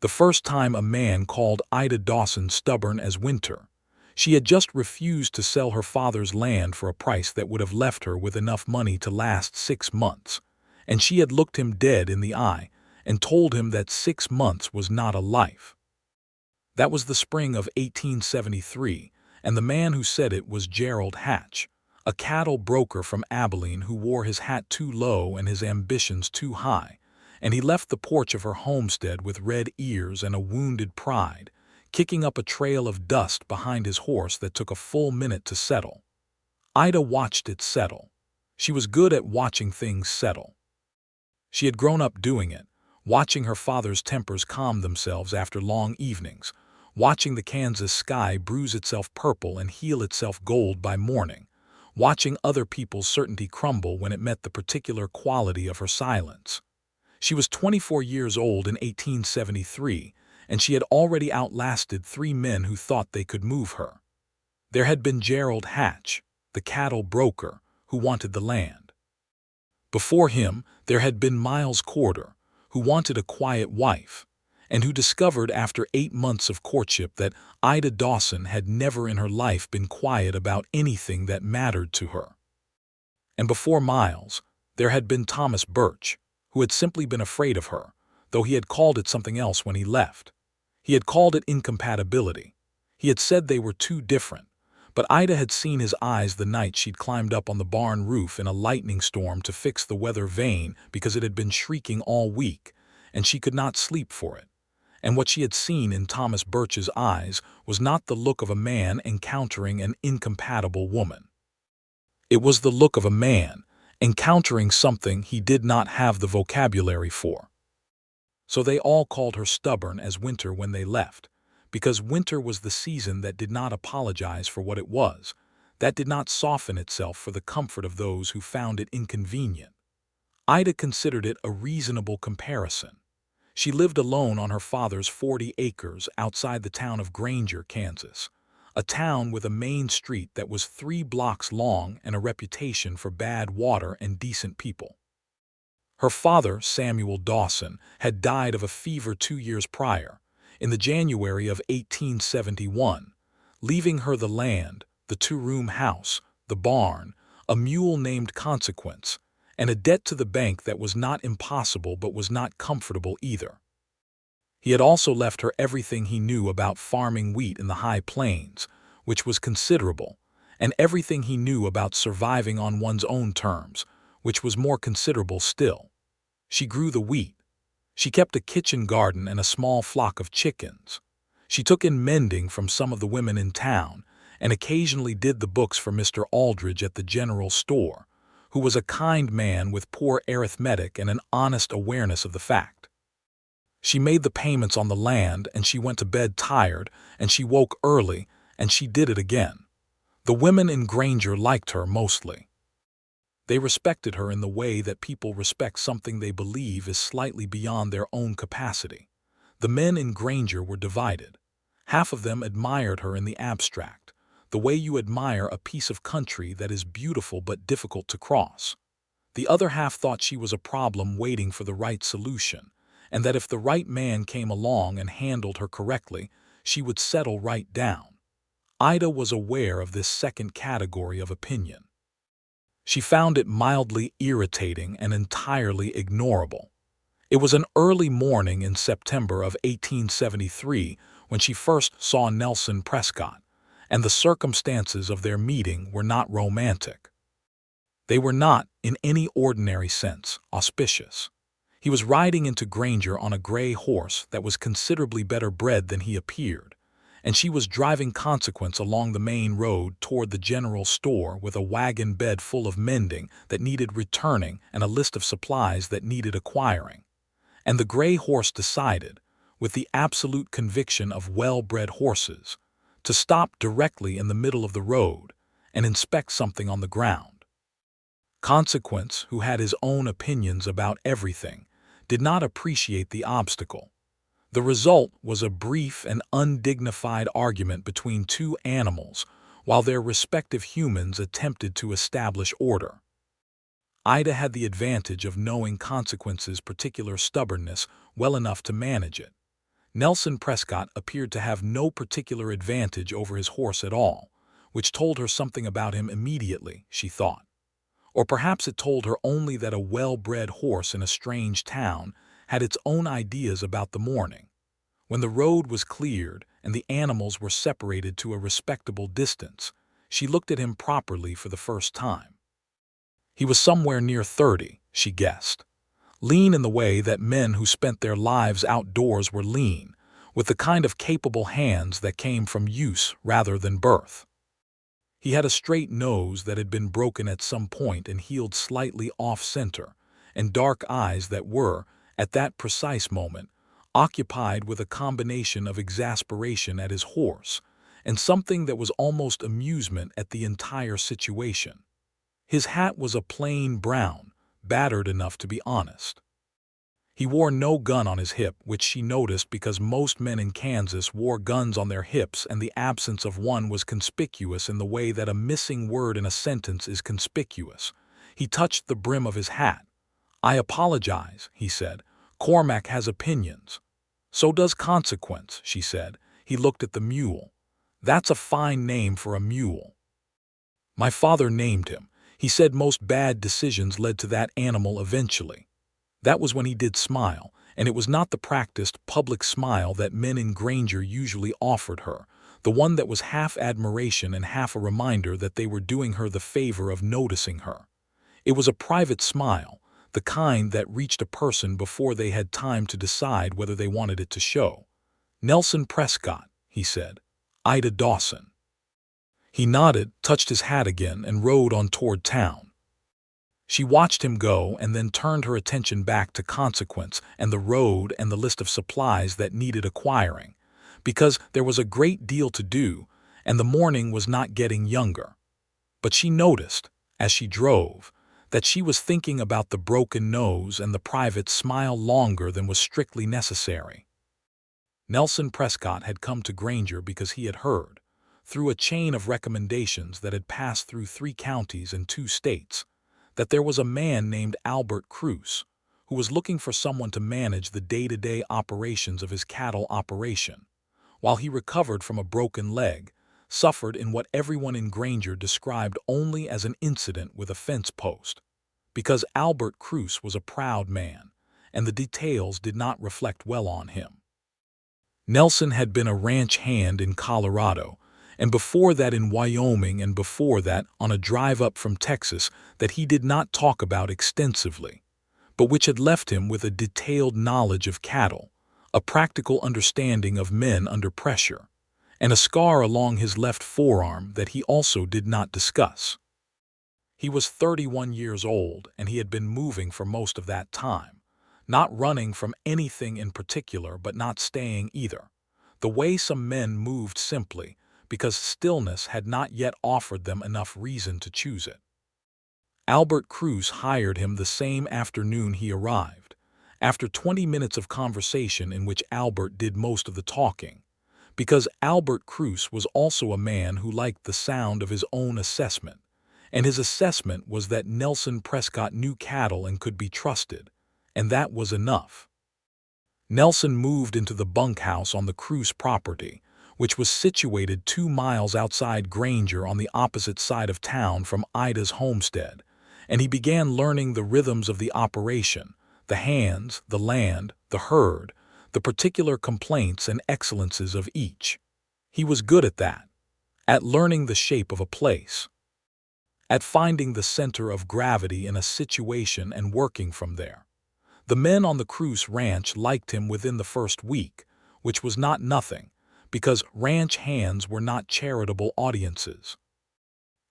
The first time a man called Ida Dawson stubborn as winter. She had just refused to sell her father's land for a price that would have left her with enough money to last 6 months, and she had looked him dead in the eye and told him that 6 months was not a life. That was the spring of 1873, and the man who said it was Gerald Hatch, a cattle broker from Abilene who wore his hat too low and his ambitions too high, and he left the porch of her homestead with red ears and a wounded pride, kicking up a trail of dust behind his horse that took a full minute to settle. Ida watched it settle. She was good at watching things settle. She had grown up doing it, watching her father's tempers calm themselves after long evenings, watching the Kansas sky bruise itself purple and heal itself gold by morning, watching other people's certainty crumble when it met the particular quality of her silence. She was 24 years old in 1873, and she had already outlasted 3 men who thought they could move her. There had been Gerald Hatch, the cattle broker, who wanted the land. Before him, there had been Miles Corder, who wanted a quiet wife, and who discovered after 8 months of courtship that Ida Dawson had never in her life been quiet about anything that mattered to her. And before Miles, there had been Thomas Birch, who had simply been afraid of her, though he had called it something else when he left. He had called it incompatibility. He had said they were too different, but Ida had seen his eyes the night she'd climbed up on the barn roof in a lightning storm to fix the weather vane because it had been shrieking all week, and she could not sleep for it. And what she had seen in Thomas Birch's eyes was not the look of a man encountering an incompatible woman. It was the look of a man encountering something he did not have the vocabulary for. So they all called her stubborn as winter when they left, because winter was the season that did not apologize for what it was, that did not soften itself for the comfort of those who found it inconvenient. Ida considered it a reasonable comparison. She lived alone on her father's 40 acres outside the town of Granger, Kansas, a town with a main street that was 3 blocks long and a reputation for bad water and decent people. Her father, Samuel Dawson, had died of a fever 2 years prior, in the January of 1871, leaving her the land, the 2-room house, the barn, a mule named Consequence, and a debt to the bank that was not impossible but was not comfortable either. He had also left her everything he knew about farming wheat in the high plains, which was considerable, and everything he knew about surviving on one's own terms, which was more considerable still. She grew the wheat. She kept a kitchen garden and a small flock of chickens. She took in mending from some of the women in town, and occasionally did the books for Mr. Aldridge at the general store, who was a kind man with poor arithmetic and an honest awareness of the fact. She made the payments on the land, and she went to bed tired, and she woke early, and she did it again. The women in Granger liked her mostly. They respected her in the way that people respect something they believe is slightly beyond their own capacity. The men in Granger were divided. Half of them admired her in the abstract, the way you admire a piece of country that is beautiful but difficult to cross. The other half thought she was a problem waiting for the right solution, and that if the right man came along and handled her correctly, she would settle right down. Ida was aware of this second category of opinion. She found it mildly irritating and entirely ignorable. It was an early morning in September of 1873 when she first saw Nelson Prescott, and the circumstances of their meeting were not romantic. They were not, in any ordinary sense, auspicious. He was riding into Granger on a gray horse that was considerably better bred than he appeared, and she was driving Consequence along the main road toward the general store with a wagon bed full of mending that needed returning and a list of supplies that needed acquiring. And the gray horse decided, with the absolute conviction of well-bred horses, to stop directly in the middle of the road and inspect something on the ground. Consequence, who had his own opinions about everything, did not appreciate the obstacle. The result was a brief and undignified argument between 2 animals while their respective humans attempted to establish order. Ida had the advantage of knowing Consequence's particular stubbornness well enough to manage it. Nelson Prescott appeared to have no particular advantage over his horse at all, which told her something about him immediately, she thought. Or perhaps it told her only that a well-bred horse in a strange town had its own ideas about the morning. When the road was cleared and the animals were separated to a respectable distance, she looked at him properly for the first time. He was somewhere near 30, she guessed. Lean in the way that men who spent their lives outdoors were lean, with the kind of capable hands that came from use rather than birth. He had a straight nose that had been broken at some point and healed slightly off-center, and dark eyes that were, at that precise moment, occupied with a combination of exasperation at his horse and something that was almost amusement at the entire situation. His hat was a plain brown, battered enough to be honest. He wore no gun on his hip, which she noticed because most men in Kansas wore guns on their hips, and the absence of one was conspicuous in the way that a missing word in a sentence is conspicuous. He touched the brim of his hat. "I apologize," he said. "Cormac has opinions." "So does Consequence," she said. He looked at the mule. "That's a fine name for a mule." "My father named him. He said most bad decisions led to that animal eventually." That was when he did smile, and it was not the practiced, public smile that men in Granger usually offered her, the one that was half admiration and half a reminder that they were doing her the favor of noticing her. It was a private smile, the kind that reached a person before they had time to decide whether they wanted it to show. "Nelson Prescott," he said. "Ida Dawson." He nodded, touched his hat again, and rode on toward town. She watched him go and then turned her attention back to Consequence and the road and the list of supplies that needed acquiring, because there was a great deal to do and the morning was not getting younger. But she noticed, as she drove, that she was thinking about the broken nose and the private smile longer than was strictly necessary. Nelson Prescott had come to Granger because he had heard, through a chain of recommendations that had passed through 3 counties and 2 states, that there was a man named Albert Cruz who was looking for someone to manage the day-to-day operations of his cattle operation, while he recovered from a broken leg, suffered in what everyone in Granger described only as an incident with a fence post, because Albert Cruz was a proud man, and the details did not reflect well on him. Nelson had been a ranch hand in Colorado, and before that in Wyoming, and before that on a drive up from Texas that he did not talk about extensively, but which had left him with a detailed knowledge of cattle, a practical understanding of men under pressure, and a scar along his left forearm that he also did not discuss. He was 31 years old, and he had been moving for most of that time, not running from anything in particular but not staying either, the way some men moved simply because stillness had not yet offered them enough reason to choose it. Albert Cruz hired him the same afternoon he arrived, after 20 minutes of conversation in which Albert did most of the talking, because Albert Cruz was also a man who liked the sound of his own assessment, and his assessment was that Nelson Prescott knew cattle and could be trusted, and that was enough. Nelson moved into the bunkhouse on the Cruz property, which was situated 2 miles outside Granger on the opposite side of town from Ida's homestead, and he began learning the rhythms of the operation, the hands, the land, the herd, the particular complaints and excellences of each. He was good at that, at learning the shape of a place, at finding the center of gravity in a situation and working from there. The men on the Cruz ranch liked him within the first week, which was not nothing, because ranch hands were not charitable audiences.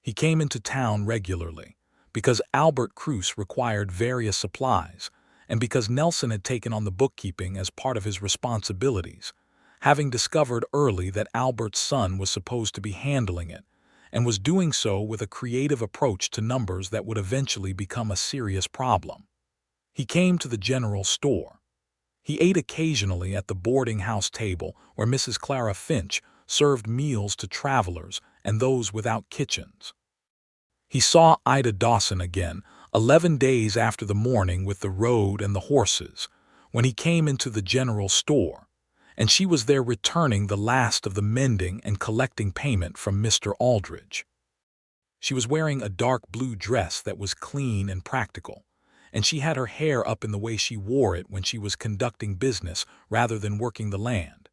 He came into town regularly, because Albert Cruz required various supplies, and because Nelson had taken on the bookkeeping as part of his responsibilities, having discovered early that Albert's son was supposed to be handling it, and was doing so with a creative approach to numbers that would eventually become a serious problem. He came to the general store. He ate occasionally at the boarding house table where Mrs. Clara Finch served meals to travelers and those without kitchens. He saw Ida Dawson again 11 days after the morning with the road and the horses, when he came into the general store, and she was there returning the last of the mending and collecting payment from Mr. Aldridge. She was wearing a dark blue dress that was clean and practical, and she had her hair up in the way she wore it when she was conducting business rather than working the land,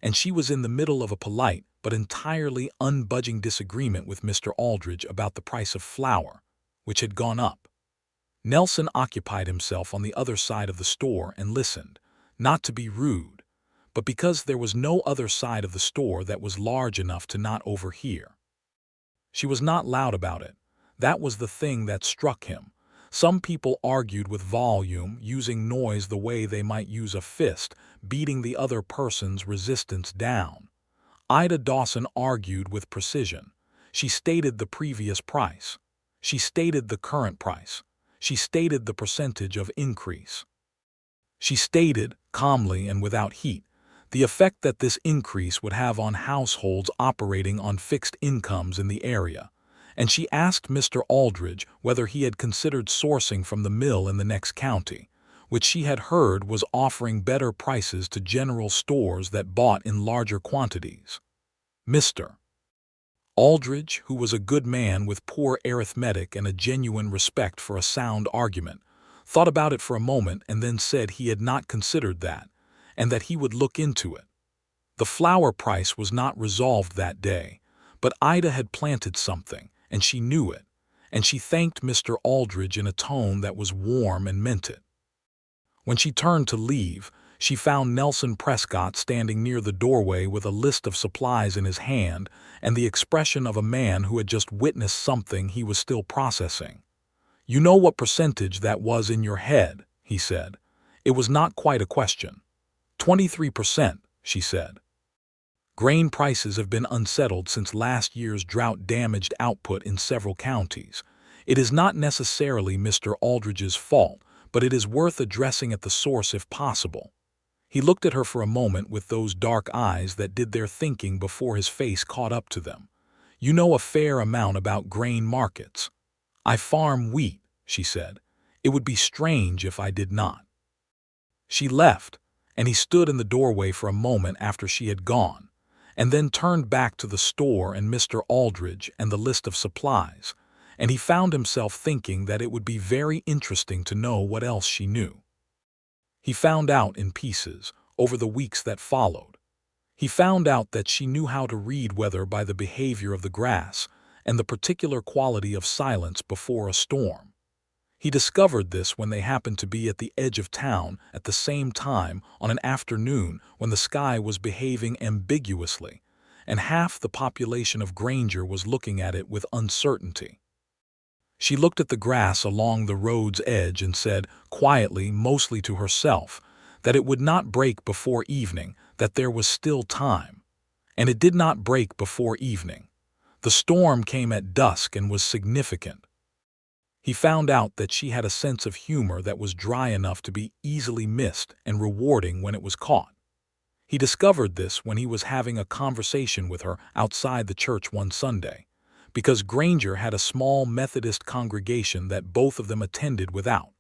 and she was in the middle of a polite but entirely unbudging disagreement with Mr. Aldridge about the price of flour, which had gone up. Nelson occupied himself on the other side of the store and listened, not to be rude, but because there was no other side of the store that was large enough to not overhear. She was not loud about it. That was the thing that struck him. Some people argued with volume, using noise the way they might use a fist, beating the other person's resistance down. Ida Dawson argued with precision. She stated the previous price. She stated the current price. She stated the percentage of increase. She stated, calmly and without heat, the effect that this increase would have on households operating on fixed incomes in the area, and she asked Mr. Aldridge whether he had considered sourcing from the mill in the next county, which she had heard was offering better prices to general stores that bought in larger quantities. Mr. Aldridge, who was a good man with poor arithmetic and a genuine respect for a sound argument, thought about it for a moment and then said he had not considered that, and that he would look into it. The flour price was not resolved that day, but Ida had planted something, and she knew it, and she thanked Mr. Aldridge in a tone that was warm and meant it. When she turned to leave, she found Nelson Prescott standing near the doorway with a list of supplies in his hand and the expression of a man who had just witnessed something he was still processing. "You know what percentage that was in your head," he said. It was not quite a question. 23%, she said. Grain prices have been unsettled since last year's drought-damaged output in several counties. It is not necessarily Mr. Aldridge's fault, but it is worth addressing at the source if possible. He looked at her for a moment with those dark eyes that did their thinking before his face caught up to them. "You know a fair amount about grain markets." "I farm wheat," she said. "It would be strange if I did not." She left, and he stood in the doorway for a moment after she had gone, and then turned back to the store and Mr. Aldridge and the list of supplies, and he found himself thinking that it would be very interesting to know what else she knew. He found out in pieces over the weeks that followed. He found out that she knew how to read weather by the behavior of the grass and the particular quality of silence before a storm. He discovered this when they happened to be at the edge of town at the same time on an afternoon when the sky was behaving ambiguously, and half the population of Granger was looking at it with uncertainty. She looked at the grass along the road's edge and said, quietly, mostly to herself, that it would not break before evening, that there was still time. And it did not break before evening. The storm came at dusk and was significant. He found out that she had a sense of humor that was dry enough to be easily missed and rewarding when it was caught. He discovered this when he was having a conversation with her outside the church one Sunday, because Granger had a small Methodist congregation that both of them attended without,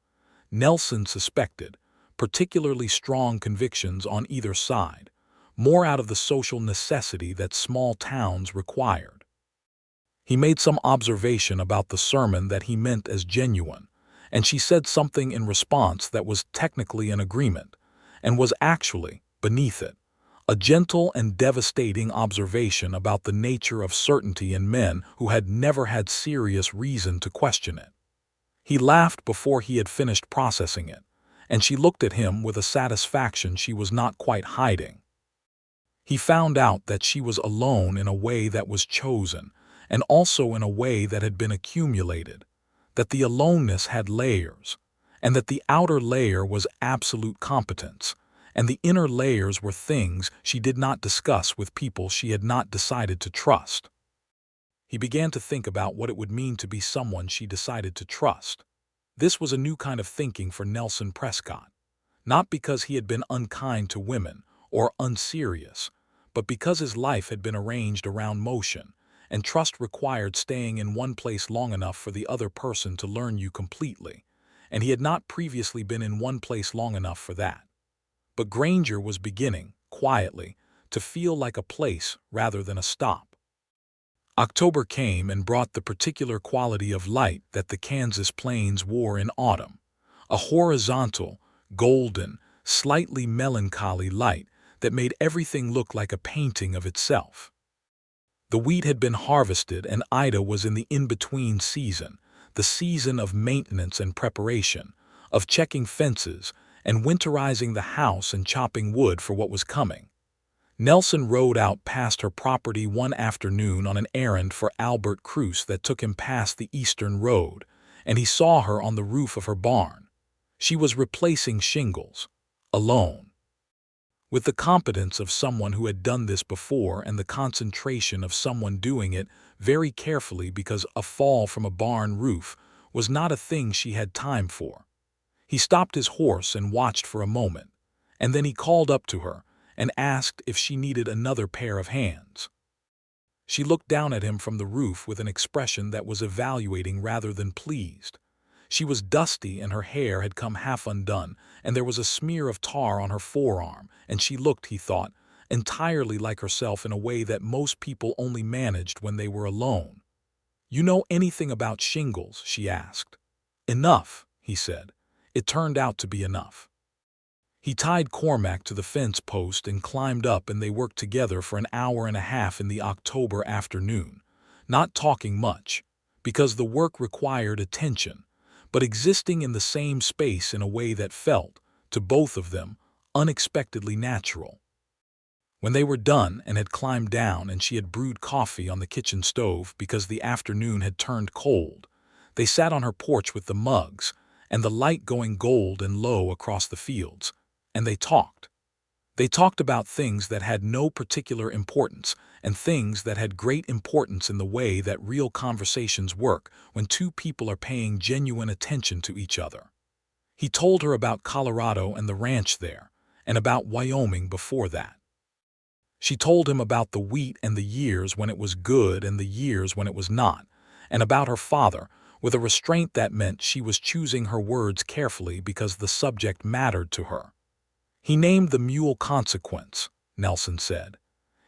Nelson suspected, particularly strong convictions on either side, more out of the social necessity that small towns required. He made some observation about the sermon that he meant as genuine, and she said something in response that was technically an agreement, and was actually, beneath it, a gentle and devastating observation about the nature of certainty in men who had never had serious reason to question it. He laughed before he had finished processing it, and she looked at him with a satisfaction she was not quite hiding. He found out that she was alone in a way that was chosen, and also in a way that had been accumulated, that the aloneness had layers, and that the outer layer was absolute competence, and the inner layers were things she did not discuss with people she had not decided to trust. He began to think about what it would mean to be someone she decided to trust. This was a new kind of thinking for Nelson Prescott, not because he had been unkind to women or unserious, but because his life had been arranged around motion, and trust required staying in one place long enough for the other person to learn you completely, and he had not previously been in one place long enough for that. But Granger was beginning, quietly, to feel like a place rather than a stop. October came and brought the particular quality of light that the Kansas plains wore in autumn, a horizontal, golden, slightly melancholy light that made everything look like a painting of itself. The wheat had been harvested and Ida was in the in-between season, the season of maintenance and preparation, of checking fences and winterizing the house and chopping wood for what was coming. Nelson rode out past her property one afternoon on an errand for Albert Cruz that took him past the eastern road, and he saw her on the roof of her barn. She was replacing shingles, alone. With the competence of someone who had done this before and the concentration of someone doing it very carefully because a fall from a barn roof was not a thing she had time for. He stopped his horse and watched for a moment, and then he called up to her and asked if she needed another pair of hands. She looked down at him from the roof with an expression that was evaluating rather than pleased. She was dusty and her hair had come half undone, and there was a smear of tar on her forearm, and she looked, he thought, entirely like herself in a way that most people only managed when they were alone. "You know anything about shingles?" she asked. "Enough," he said. It turned out to be enough. He tied Cormac to the fence post and climbed up, and they worked together for an hour and a half in the October afternoon, not talking much, because the work required attention, but existing in the same space in a way that felt, to both of them, unexpectedly natural. When they were done and had climbed down and she had brewed coffee on the kitchen stove because the afternoon had turned cold, they sat on her porch with the mugs and the light going gold and low across the fields, and they talked. They talked about things that had no particular importance and things that had great importance in the way that real conversations work when two people are paying genuine attention to each other. He told her about Colorado and the ranch there, and about Wyoming before that. She told him about the wheat and the years when it was good and the years when it was not, and about her father, with a restraint that meant she was choosing her words carefully because the subject mattered to her. He named the mule Consequence, Nelson said.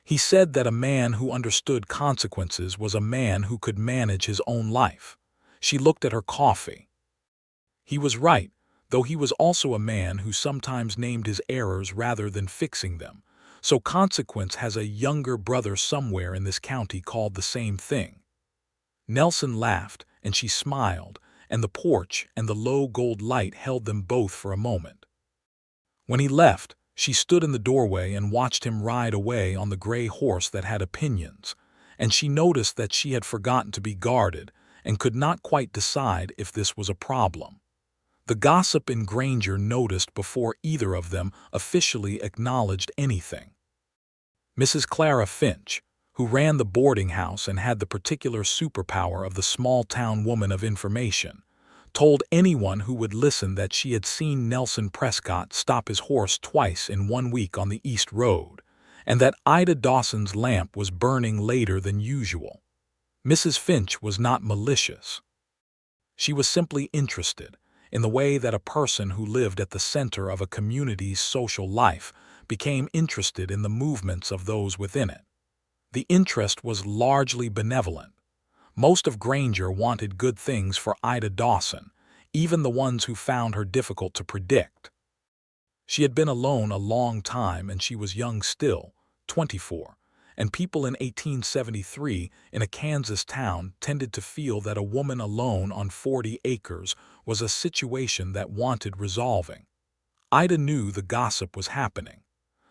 He said that a man who understood consequences was a man who could manage his own life. She looked at her coffee. He was right, though he was also a man who sometimes named his errors rather than fixing them. So Consequence has a younger brother somewhere in this county called the same thing. Nelson laughed, and she smiled, and the porch and the low gold light held them both for a moment. When he left, she stood in the doorway and watched him ride away on the gray horse that had opinions, and she noticed that she had forgotten to be guarded and could not quite decide if this was a problem. The gossip in Granger noticed before either of them officially acknowledged anything. Mrs. Clara Finch, who ran the boarding house and had the particular superpower of the small-town woman of information, told anyone who would listen that she had seen Nelson Prescott stop his horse twice in 1 week on the East Road, and that Ida Dawson's lamp was burning later than usual. Mrs. Finch was not malicious. She was simply interested, in the way that a person who lived at the center of a community's social life became interested in the movements of those within it. The interest was largely benevolent. Most of Granger wanted good things for Ida Dawson, even the ones who found her difficult to predict. She had been alone a long time and she was young still, 24, and people in 1873 in a Kansas town tended to feel that a woman alone on 40 acres was a situation that wanted resolving. Ida knew the gossip was happening.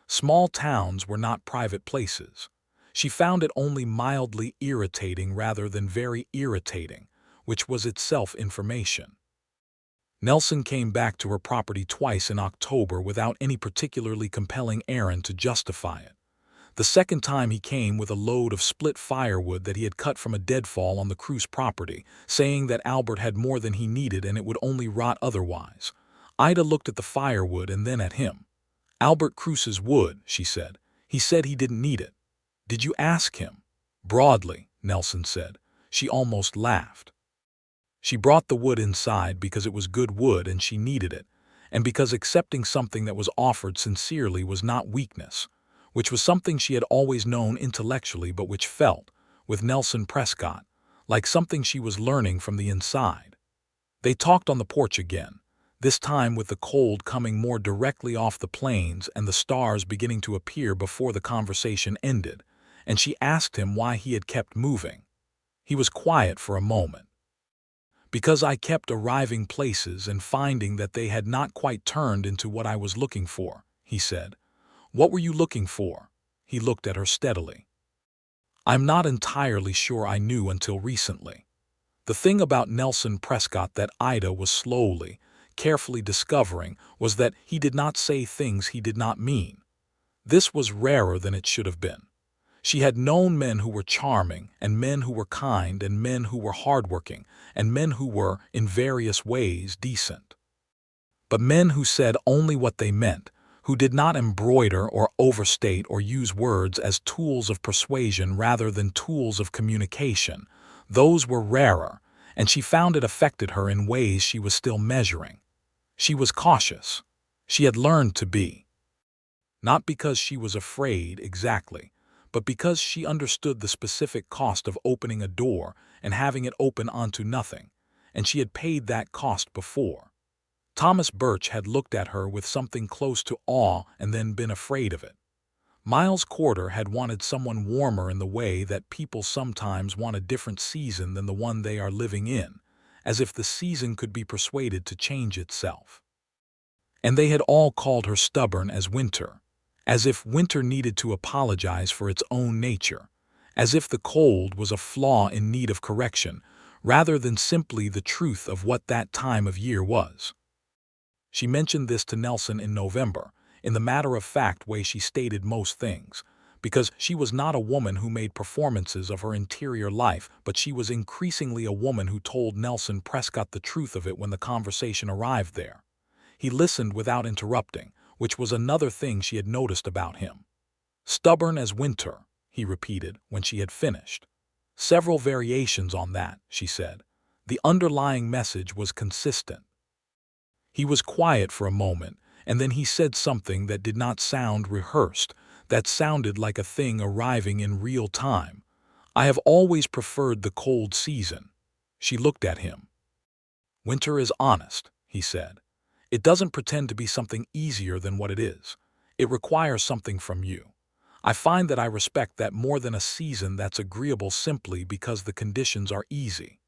Small towns were not private places. She found it only mildly irritating rather than very irritating, which was itself information. Nelson came back to her property twice in October without any particularly compelling errand to justify it. The second time he came with a load of split firewood that he had cut from a deadfall on the Cruz property, saying that Albert had more than he needed and it would only rot otherwise. Ida looked at the firewood and then at him. "Albert Cruz's wood," she said. "He said he didn't need it." "Did you ask him?" "Broadly," Nelson said. She almost laughed. She brought the wood inside because it was good wood and she needed it, and because accepting something that was offered sincerely was not weakness, which was something she had always known intellectually but which felt, with Nelson Prescott, like something she was learning from the inside. They talked on the porch again, this time with the cold coming more directly off the plains and the stars beginning to appear before the conversation ended, and she asked him why he had kept moving. He was quiet for a moment. Because I kept arriving places and finding that they had not quite turned into what I was looking for, he said. What were you looking for? He looked at her steadily. I'm not entirely sure I knew until recently. The thing about Nelson Prescott that Ida was slowly, carefully discovering was that he did not say things he did not mean. This was rarer than it should have been. She had known men who were charming, and men who were kind, and men who were hardworking, and men who were, in various ways, decent. But men who said only what they meant, who did not embroider or overstate or use words as tools of persuasion rather than tools of communication, those were rarer, and she found it affected her in ways she was still measuring. She was cautious. She had learned to be. Not because she was afraid exactly, but because she understood the specific cost of opening a door and having it open onto nothing, and she had paid that cost before. Thomas Birch had looked at her with something close to awe and then been afraid of it. Miles Corder had wanted someone warmer in the way that people sometimes want a different season than the one they are living in, as if the season could be persuaded to change itself. And they had all called her stubborn as winter, as if winter needed to apologize for its own nature, as if the cold was a flaw in need of correction, rather than simply the truth of what that time of year was. She mentioned this to Nelson in November, in the matter-of-fact way she stated most things, because she was not a woman who made performances of her interior life, but she was increasingly a woman who told Nelson Prescott the truth of it when the conversation arrived there. He listened without interrupting, which was another thing she had noticed about him. Stubborn as winter, he repeated when she had finished. Several variations on that, she said. The underlying message was consistent. He was quiet for a moment, and then he said something that did not sound rehearsed, that sounded like a thing arriving in real time. I have always preferred the cold season. She looked at him. Winter is honest, he said. It doesn't pretend to be something easier than what it is. It requires something from you. I find that I respect that more than a season that's agreeable simply because the conditions are easy.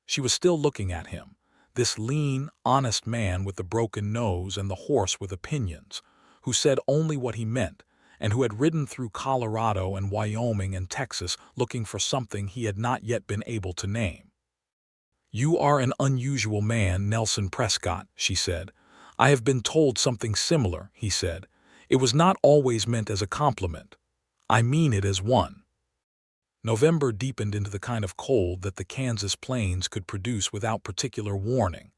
She was still looking at him, this lean, honest man with the broken nose and the horse with opinions, who said only what he meant, and who had ridden through Colorado and Wyoming and Texas looking for something he had not yet been able to name. You are an unusual man, Nelson Prescott, she said. I have been told something similar, he said. It was not always meant as a compliment. I mean it as one. November deepened into the kind of cold that the Kansas plains could produce without particular warning,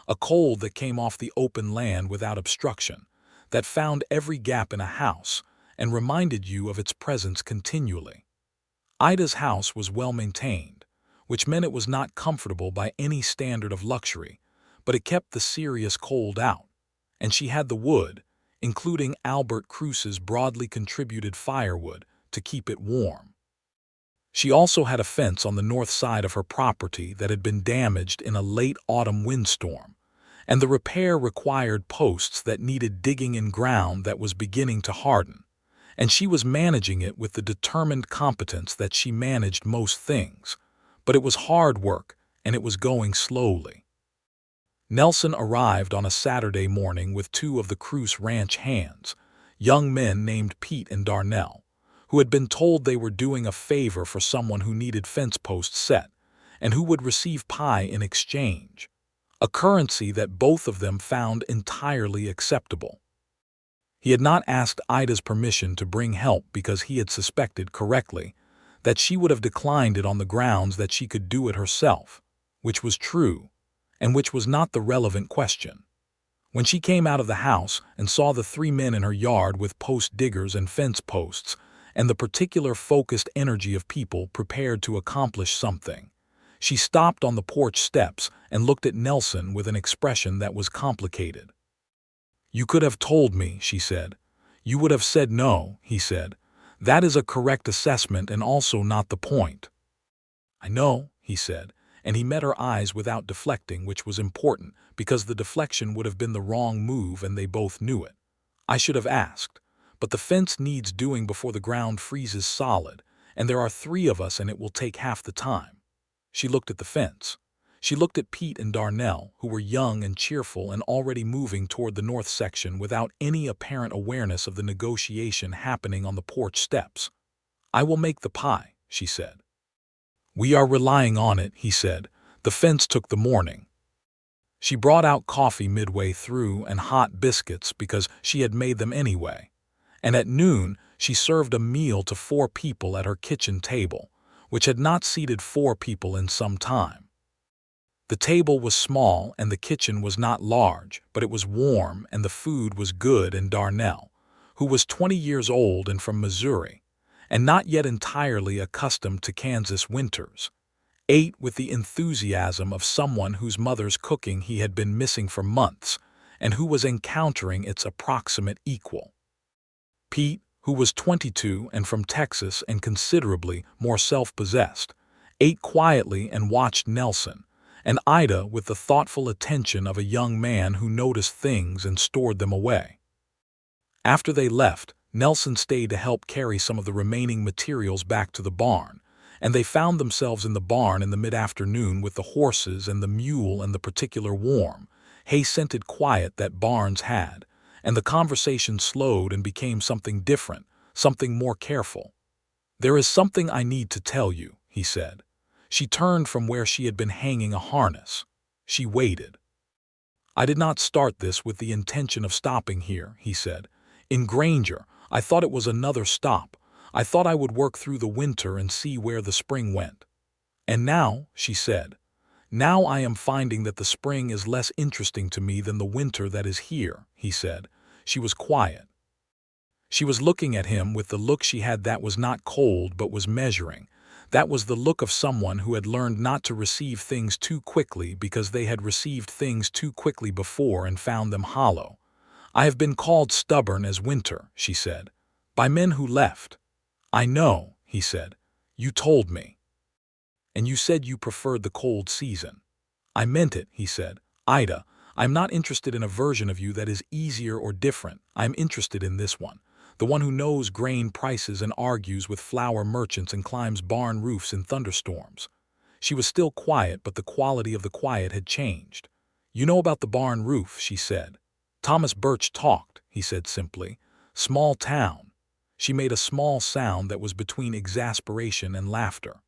a cold that came off the open land without obstruction, that found every gap in a house and reminded you of its presence continually. Ida's house was well maintained, which meant it was not comfortable by any standard of luxury, but it kept the serious cold out, and she had the wood, including Albert Cruce's broadly contributed firewood, to keep it warm. She also had a fence on the north side of her property that had been damaged in a late autumn windstorm, and the repair required posts that needed digging in ground that was beginning to harden, and she was managing it with the determined competence that she managed most things, but it was hard work, and it was going slowly. Nelson arrived on a Saturday morning with two of the Cruce ranch hands, young men named Pete and Darnell, who had been told they were doing a favor for someone who needed fence posts set, and who would receive pie in exchange, a currency that both of them found entirely acceptable. He had not asked Ida's permission to bring help because he had suspected correctly that she would have declined it on the grounds that she could do it herself, which was true, and which was not the relevant question. When she came out of the house and saw the three men in her yard with post diggers and fence posts, and the particular focused energy of people prepared to accomplish something, she stopped on the porch steps and looked at Nelson with an expression that was complicated. You could have told me, she said. "You would have said no," he said. "That is a correct assessment and also not the point." "I know," he said, and he met her eyes without deflecting, which was important, because the deflection would have been the wrong move and they both knew it. "I should have asked. But the fence needs doing before the ground freezes solid, and there are 3 of us and it will take half the time." She looked at the fence. She looked at Pete and Darnell, who were young and cheerful and already moving toward the north section without any apparent awareness of the negotiation happening on the porch steps. "I will make the pie," she said. "We are relying on it," he said. "The fence took the morning." She brought out coffee midway through and hot biscuits because she had made them anyway. And at noon, she served a meal to 4 people at her kitchen table, which had not seated 4 people in some time. The table was small and the kitchen was not large, but it was warm and the food was good, and Darnell, who was 20 years old and from Missouri, and not yet entirely accustomed to Kansas winters, ate with the enthusiasm of someone whose mother's cooking he had been missing for months and who was encountering its approximate equal. Pete, who was 22 and from Texas and considerably more self-possessed, ate quietly and watched Nelson, and Ida with the thoughtful attention of a young man who noticed things and stored them away. After they left, Nelson stayed to help carry some of the remaining materials back to the barn, and they found themselves in the barn in the mid-afternoon with the horses and the mule and the particular warm, hay-scented quiet that barns had, and the conversation slowed and became something different, something more careful. "There is something I need to tell you," he said. She turned from where she had been hanging a harness. She waited. "I did not start this with the intention of stopping here," he said. "In Granger, I thought it was another stop. I thought I would work through the winter and see where the spring went. And now," she said, "now I am finding that the spring is less interesting to me than the winter that is here," he said. She was quiet. She was looking at him with the look she had that was not cold but was measuring. That was the look of someone who had learned not to receive things too quickly because they had received things too quickly before and found them hollow. "I have been called stubborn as winter," she said, "by men who left." "I know," he said. "You told me. And you said you preferred the cold season." "I meant it," he said. "Ida, I'm not interested in a version of you that is easier or different. I'm interested in this one. The one who knows grain prices and argues with flour merchants and climbs barn roofs in thunderstorms." She was still quiet, but the quality of the quiet had changed. "You know about the barn roof," she said. "Thomas Birch talked," he said simply. "Small town." She made a small sound that was between exasperation and laughter.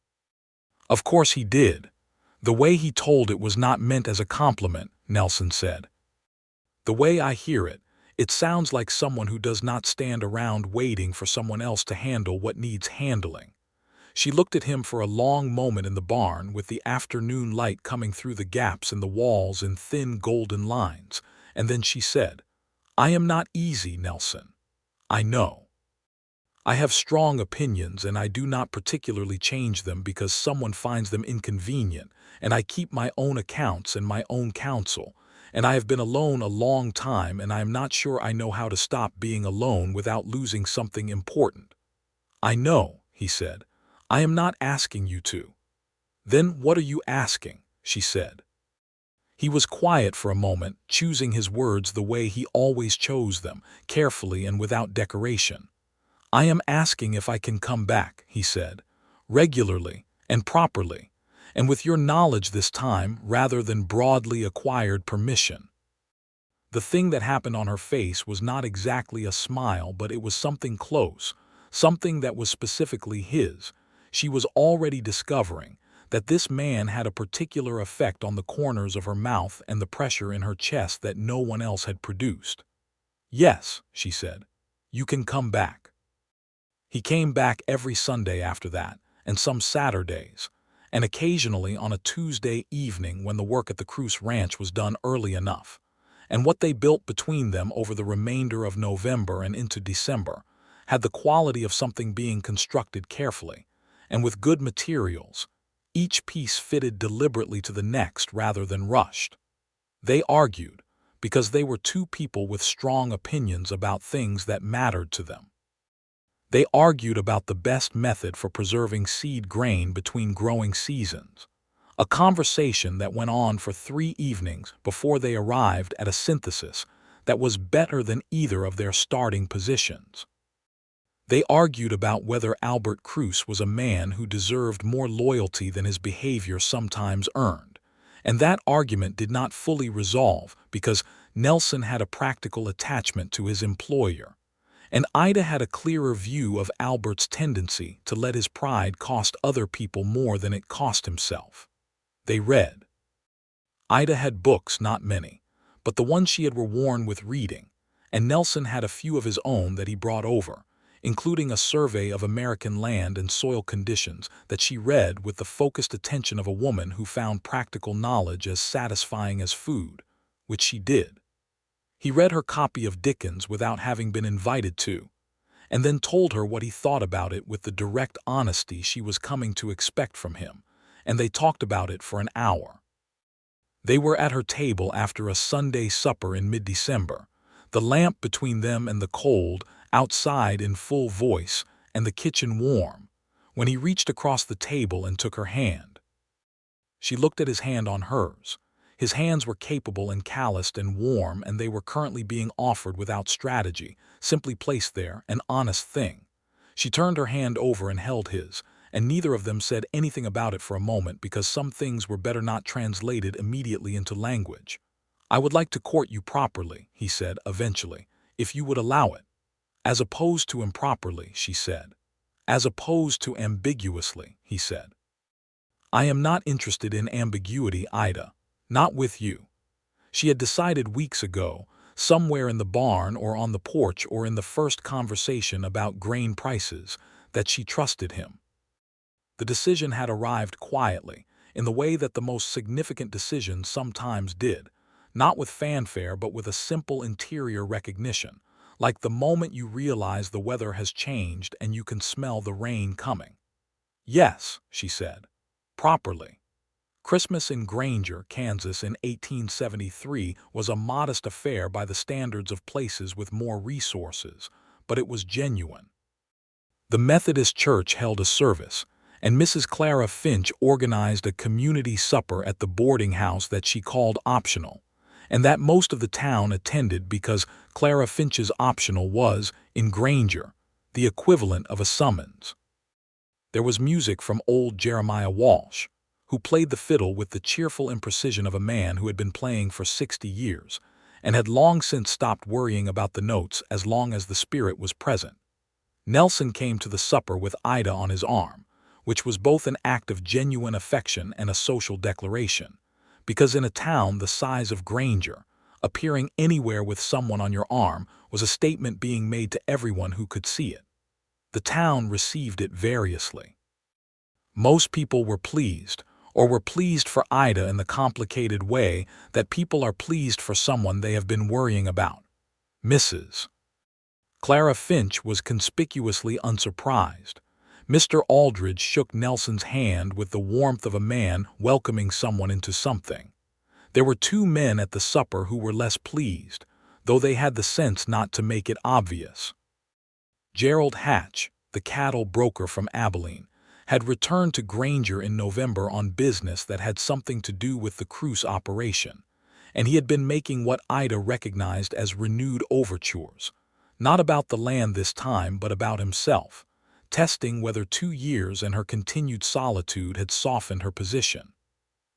"Of course he did. The way he told it was not meant as a compliment," Nelson said. "The way I hear it, it sounds like someone who does not stand around waiting for someone else to handle what needs handling." She looked at him for a long moment in the barn with the afternoon light coming through the gaps in the walls in thin golden lines, and then she said, "I am not easy, Nelson. I know. I have strong opinions and I do not particularly change them because someone finds them inconvenient, and I keep my own accounts and my own counsel, and I have been alone a long time and I am not sure I know how to stop being alone without losing something important." "I know," he said. "I am not asking you to." "Then what are you asking?" she said. He was quiet for a moment, choosing his words the way he always chose them, carefully and without decoration. "I am asking if I can come back," he said, "regularly and properly, and with your knowledge this time rather than broadly acquired permission." The thing that happened on her face was not exactly a smile, but it was something close, something that was specifically his. She was already discovering that this man had a particular effect on the corners of her mouth and the pressure in her chest that no one else had produced. "Yes," she said, "you can come back." He came back every Sunday after that, and some Saturdays, and occasionally on a Tuesday evening when the work at the Cruce Ranch was done early enough. And what they built between them over the remainder of November and into December had the quality of something being constructed carefully, and with good materials, each piece fitted deliberately to the next rather than rushed. They argued, because they were two people with strong opinions about things that mattered to them. They argued about the best method for preserving seed grain between growing seasons, a conversation that went on for 3 evenings before they arrived at a synthesis that was better than either of their starting positions. They argued about whether Albert Cruz was a man who deserved more loyalty than his behavior sometimes earned, and that argument did not fully resolve because Nelson had a practical attachment to his employer, and Ida had a clearer view of Albert's tendency to let his pride cost other people more than it cost himself. They read. Ida had books, not many, but the ones she had were worn with reading, and Nelson had a few of his own that he brought over, including a survey of American land and soil conditions that she read with the focused attention of a woman who found practical knowledge as satisfying as food, which she did. He read her copy of Dickens without having been invited to, and then told her what he thought about it with the direct honesty she was coming to expect from him, and they talked about it for an hour. They were at her table after a Sunday supper in mid-December, the lamp between them and the cold, outside in full voice, and the kitchen warm, when he reached across the table and took her hand. She looked at his hand on hers. His hands were capable and calloused and warm, and they were currently being offered without strategy, simply placed there, an honest thing. She turned her hand over and held his, and neither of them said anything about it for a moment because some things were better not translated immediately into language. "I would like to court you properly," he said eventually, "if you would allow it." "As opposed to improperly," she said. "As opposed to ambiguously," he said. "I am not interested in ambiguity, Ida. Not with you." She had decided weeks ago, somewhere in the barn or on the porch or in the first conversation about grain prices, that she trusted him. The decision had arrived quietly, in the way that the most significant decisions sometimes did, not with fanfare but with a simple interior recognition, like the moment you realize the weather has changed and you can smell the rain coming. "Yes," she said, "properly." Christmas in Granger, Kansas in 1873 was a modest affair by the standards of places with more resources, but it was genuine. The Methodist Church held a service, and Mrs. Clara Finch organized a community supper at the boarding house that she called optional, and that most of the town attended because Clara Finch's optional was, in Granger, the equivalent of a summons. There was music from old Jeremiah Walsh, who played the fiddle with the cheerful imprecision of a man who had been playing for 60 years, and had long since stopped worrying about the notes as long as the spirit was present. Nelson came to the supper with Ida on his arm, which was both an act of genuine affection and a social declaration, because in a town the size of Granger, appearing anywhere with someone on your arm was a statement being made to everyone who could see it. The town received it variously. Most people were pleased, or were pleased for Ida in the complicated way that people are pleased for someone they have been worrying about. Mrs. Clara Finch was conspicuously unsurprised. Mr. Aldridge shook Nelson's hand with the warmth of a man welcoming someone into something. There were 2 men at the supper who were less pleased, though they had the sense not to make it obvious. Gerald Hatch, the cattle broker from Abilene, had returned to Granger in November on business that had something to do with the Cruz operation, and he had been making what Ida recognized as renewed overtures, not about the land this time but about himself, testing whether 2 years and her continued solitude had softened her position.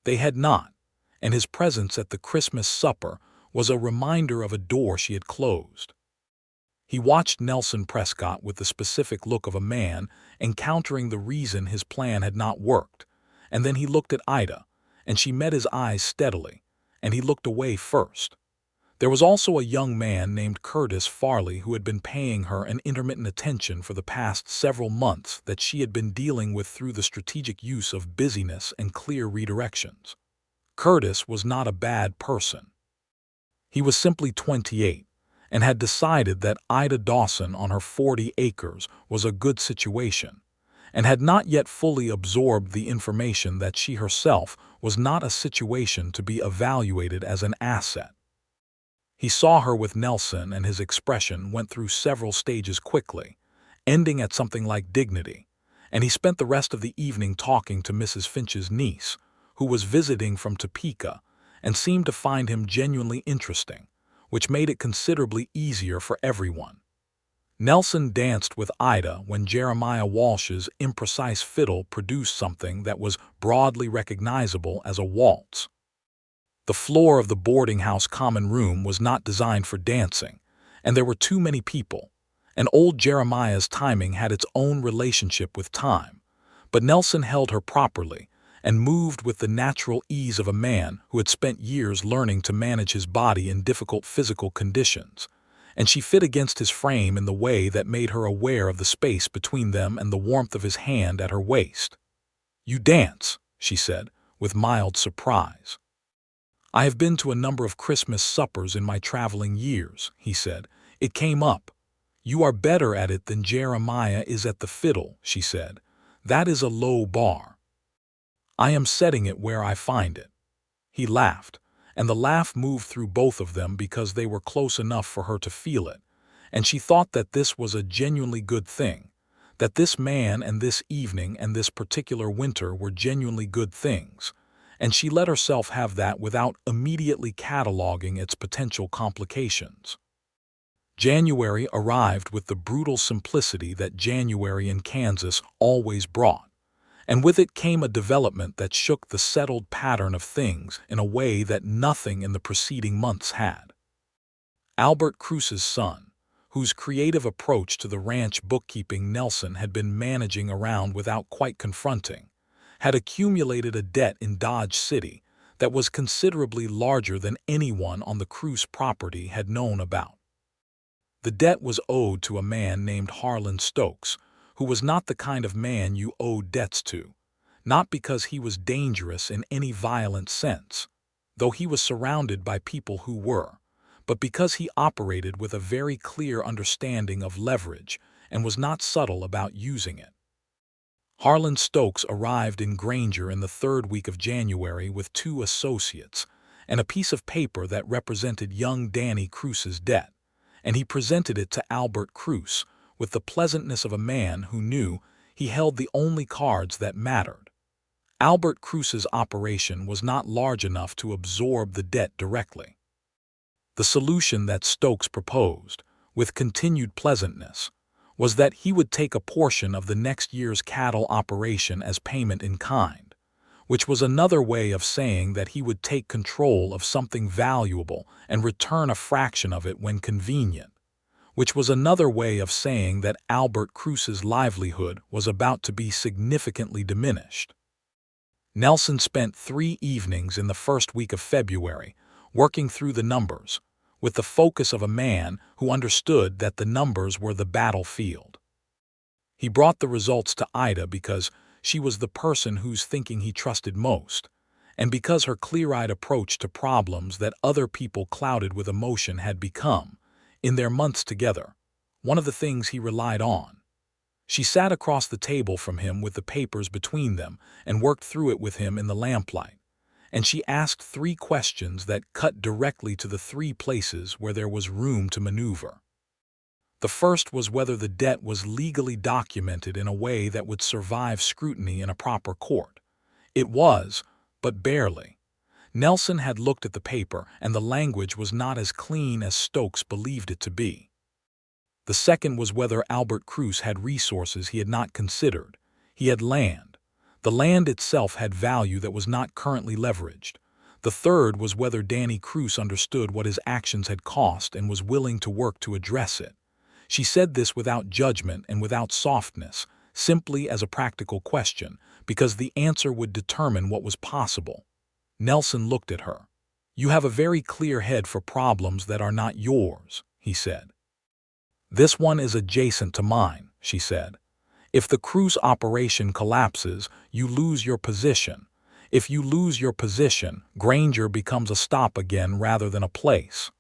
They had not, and his presence at the Christmas supper was a reminder of a door she had closed. He watched Nelson Prescott with the specific look of a man encountering the reason his plan had not worked, and then he looked at Ida, and she met his eyes steadily, and he looked away first. There was also a young man named Curtis Farley who had been paying her an intermittent attention for the past several months that she had been dealing with through the strategic use of busyness and clear redirections. Curtis was not a bad person. He was simply 28, and had decided that Ida Dawson on her 40 acres was a good situation, and had not yet fully absorbed the information that she herself was not a situation to be evaluated as an asset. He saw her with Nelson, and his expression went through several stages quickly, ending at something like dignity, and he spent the rest of the evening talking to Mrs. Finch's niece, who was visiting from Topeka, and seemed to find him genuinely interesting, which made it considerably easier for everyone. Nelson danced with Ida when Jeremiah Walsh's imprecise fiddle produced something that was broadly recognizable as a waltz. The floor of the boarding house common room was not designed for dancing, and there were too many people, and old Jeremiah's timing had its own relationship with time, but Nelson held her properly and moved with the natural ease of a man who had spent years learning to manage his body in difficult physical conditions, and she fit against his frame in the way that made her aware of the space between them and the warmth of his hand at her waist. "You dance," she said, with mild surprise. "I have been to a number of Christmas suppers in my traveling years," he said. "It came up." "You are better at it than Jeremiah is at the fiddle," she said. "That is a low bar. I am setting it where I find it." He laughed, and the laugh moved through both of them because they were close enough for her to feel it, and she thought that this was a genuinely good thing, that this man and this evening and this particular winter were genuinely good things, and she let herself have that without immediately cataloging its potential complications. January arrived with the brutal simplicity that January in Kansas always brought, and with it came a development that shook the settled pattern of things in a way that nothing in the preceding months had. Albert Cruce's son, whose creative approach to the ranch bookkeeping Nelson had been managing around without quite confronting, had accumulated a debt in Dodge City that was considerably larger than anyone on the Cruce property had known about. The debt was owed to a man named Harlan Stokes, who was not the kind of man you owed debts to, not because he was dangerous in any violent sense, though he was surrounded by people who were, but because he operated with a very clear understanding of leverage and was not subtle about using it. Harlan Stokes arrived in Granger in the third week of January with 2 associates and a piece of paper that represented young Danny Cruce's debt, and he presented it to Albert Cruce with the pleasantness of a man who knew he held the only cards that mattered. Albert Cruce's operation was not large enough to absorb the debt directly. The solution that Stokes proposed, with continued pleasantness, was that he would take a portion of the next year's cattle operation as payment in kind, which was another way of saying that he would take control of something valuable and return a fraction of it when convenient, which was another way of saying that Albert Cruce's livelihood was about to be significantly diminished. Nelson spent 3 evenings in the first week of February working through the numbers, with the focus of a man who understood that the numbers were the battlefield. He brought the results to Ida because she was the person whose thinking he trusted most, and because her clear-eyed approach to problems that other people clouded with emotion had become, in their months together, one of the things he relied on. She sat across the table from him with the papers between them and worked through it with him in the lamplight, and she asked 3 questions that cut directly to the 3 places where there was room to maneuver. The first was whether the debt was legally documented in a way that would survive scrutiny in a proper court. It was, but barely. Nelson had looked at the paper, and the language was not as clean as Stokes believed it to be. The second was whether Albert Cruce had resources he had not considered. He had land. The land itself had value that was not currently leveraged. The third was whether Danny Cruce understood what his actions had cost and was willing to work to address it. She said this without judgment and without softness, simply as a practical question, because the answer would determine what was possible. Nelson looked at her. "You have a very clear head for problems that are not yours," he said. "This one is adjacent to mine," she said. "If the Cruce operation collapses, you lose your position. If you lose your position, Granger becomes a stop again rather than a place."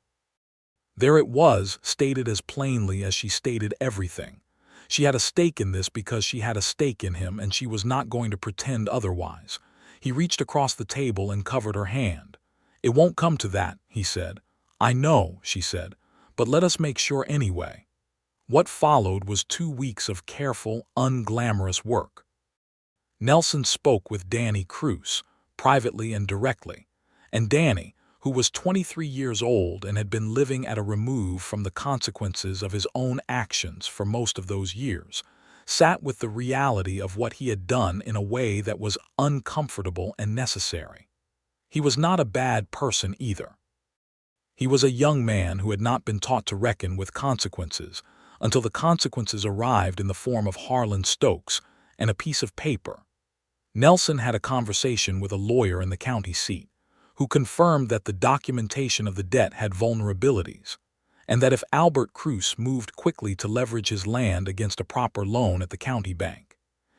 There it was, stated as plainly as she stated everything. She had a stake in this because she had a stake in him, and she was not going to pretend otherwise. He reached across the table and covered her hand. "It won't come to that," he said. "I know," she said, "but let us make sure anyway." What followed was 2 weeks of careful, unglamorous work. Nelson spoke with Danny Cruz, privately and directly, and Danny, who was 23 years old and had been living at a remove from the consequences of his own actions for most of those years, sat with the reality of what he had done in a way that was uncomfortable and necessary. He was not a bad person either. He was a young man who had not been taught to reckon with consequences until the consequences arrived in the form of Harlan Stokes and a piece of paper. Nelson had a conversation with a lawyer in the county seat, who confirmed that the documentation of the debt had vulnerabilities, and that if Albert Cruz moved quickly to leverage his land against a proper loan at the county bank,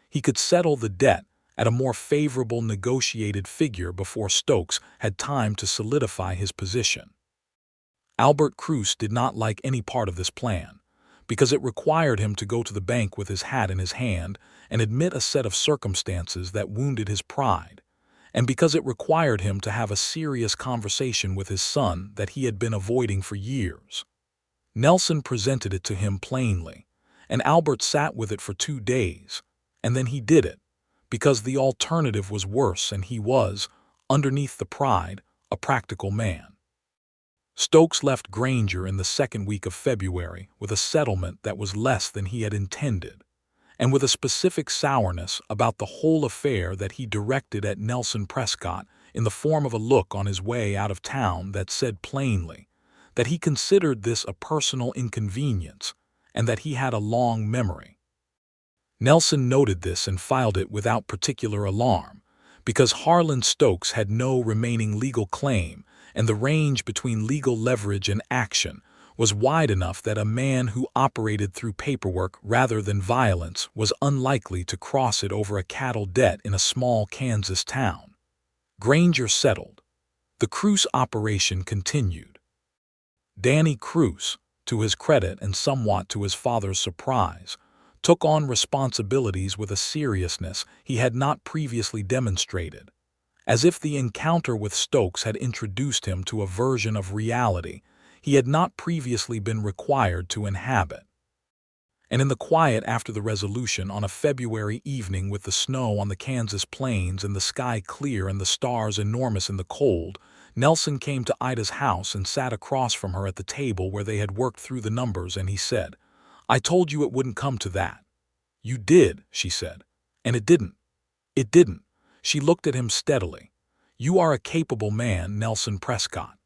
he could settle the debt at a more favorable negotiated figure before Stokes had time to solidify his position. Albert Cruz did not like any part of this plan, because it required him to go to the bank with his hat in his hand and admit a set of circumstances that wounded his pride, and because it required him to have a serious conversation with his son that he had been avoiding for years. Nelson presented it to him plainly, and Albert sat with it for 2 days, and then he did it, because the alternative was worse and he was, underneath the pride, a practical man. Stokes left Granger in the second week of February with a settlement that was less than he had intended, and with a specific sourness about the whole affair that he directed at Nelson Prescott in the form of a look on his way out of town that said plainly that he considered this a personal inconvenience and that he had a long memory. Nelson noted this and filed it without particular alarm, because Harlan Stokes had no remaining legal claim, and the range between legal leverage and action was wide enough that a man who operated through paperwork rather than violence was unlikely to cross it over a cattle debt in a small Kansas town. Granger settled. The Cruz operation continued. Danny Cruz, to his credit and somewhat to his father's surprise, took on responsibilities with a seriousness he had not previously demonstrated, as if the encounter with Stokes had introduced him to a version of reality he had not previously been required to inhabit. And in the quiet after the resolution on a February evening with the snow on the Kansas plains and the sky clear and the stars enormous in the cold, Nelson came to Ida's house and sat across from her at the table where they had worked through the numbers, and he said, "I told you it wouldn't come to that." "You did," she said. "And it didn't." "It didn't." She looked at him steadily. "You are a capable man, Nelson Prescott."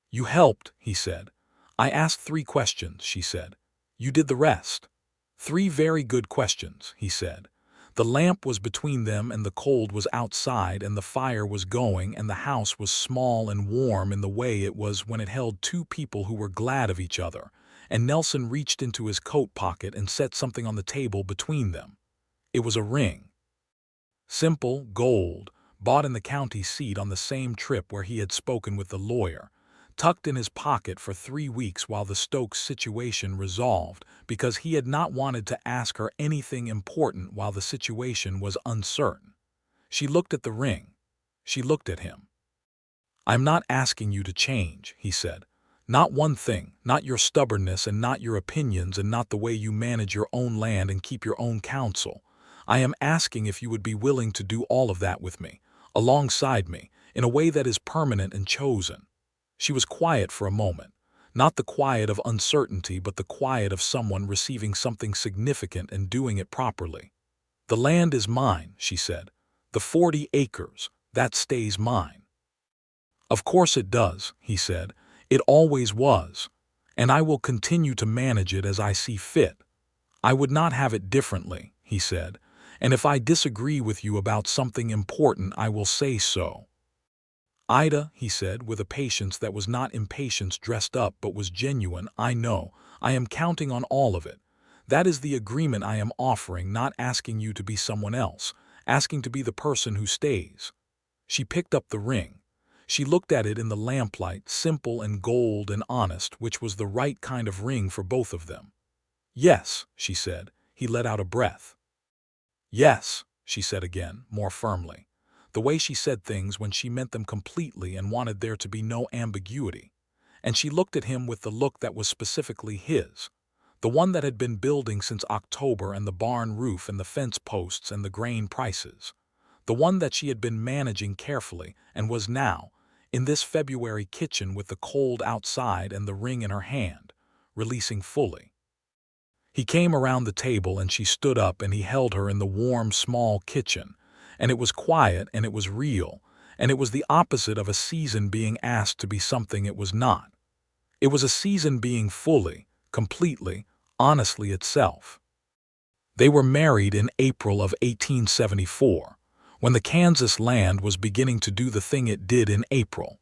"You helped," he said. "I asked 3 questions," she said. "You did the rest." "3 very good questions," he said. The lamp was between them and the cold was outside and the fire was going and the house was small and warm in the way it was when it held 2 people who were glad of each other, and Nelson reached into his coat pocket and set something on the table between them. It was a ring. Simple, gold, bought in the county seat on the same trip where he had spoken with the lawyer, tucked in his pocket for 3 weeks while the Stokes situation resolved, because he had not wanted to ask her anything important while the situation was uncertain. She looked at the ring. She looked at him. "I'm not asking you to change," he said. "Not one thing, not your stubbornness and not your opinions and not the way you manage your own land and keep your own counsel. I am asking if you would be willing to do all of that with me, alongside me, in a way that is permanent and chosen." She was quiet for a moment, not the quiet of uncertainty but the quiet of someone receiving something significant and doing it properly. "The land is mine," she said. "The 40 acres, that stays mine." "Of course it does," he said. "It always was. And I will continue to manage it as I see fit. I would not have it differently," he said. "And if I disagree with you about something important, I will say so." "Ida," he said, with a patience that was not impatience dressed up but was genuine, "I know. I am counting on all of it. That is the agreement I am offering, not asking you to be someone else, asking to be the person who stays." She picked up the ring. She looked at it in the lamplight, simple and gold and honest, which was the right kind of ring for both of them. "Yes," she said. He let out a breath. "Yes," she said again, more firmly. The way she said things when she meant them completely and wanted there to be no ambiguity. and she looked at him with the look that was specifically his, the one that had been building since October, and the barn roof and the fence posts and the grain prices, the one that she had been managing carefully and was now, in this February kitchen with the cold outside and the ring in her hand, releasing fully. He came around the table and she stood up and he held her in the warm, small kitchen, and it was quiet and it was real, and it was the opposite of a season being asked to be something it was not. It was a season being fully, completely, honestly itself. They were married in April of 1874, when the Kansas land was beginning to do the thing it did in April,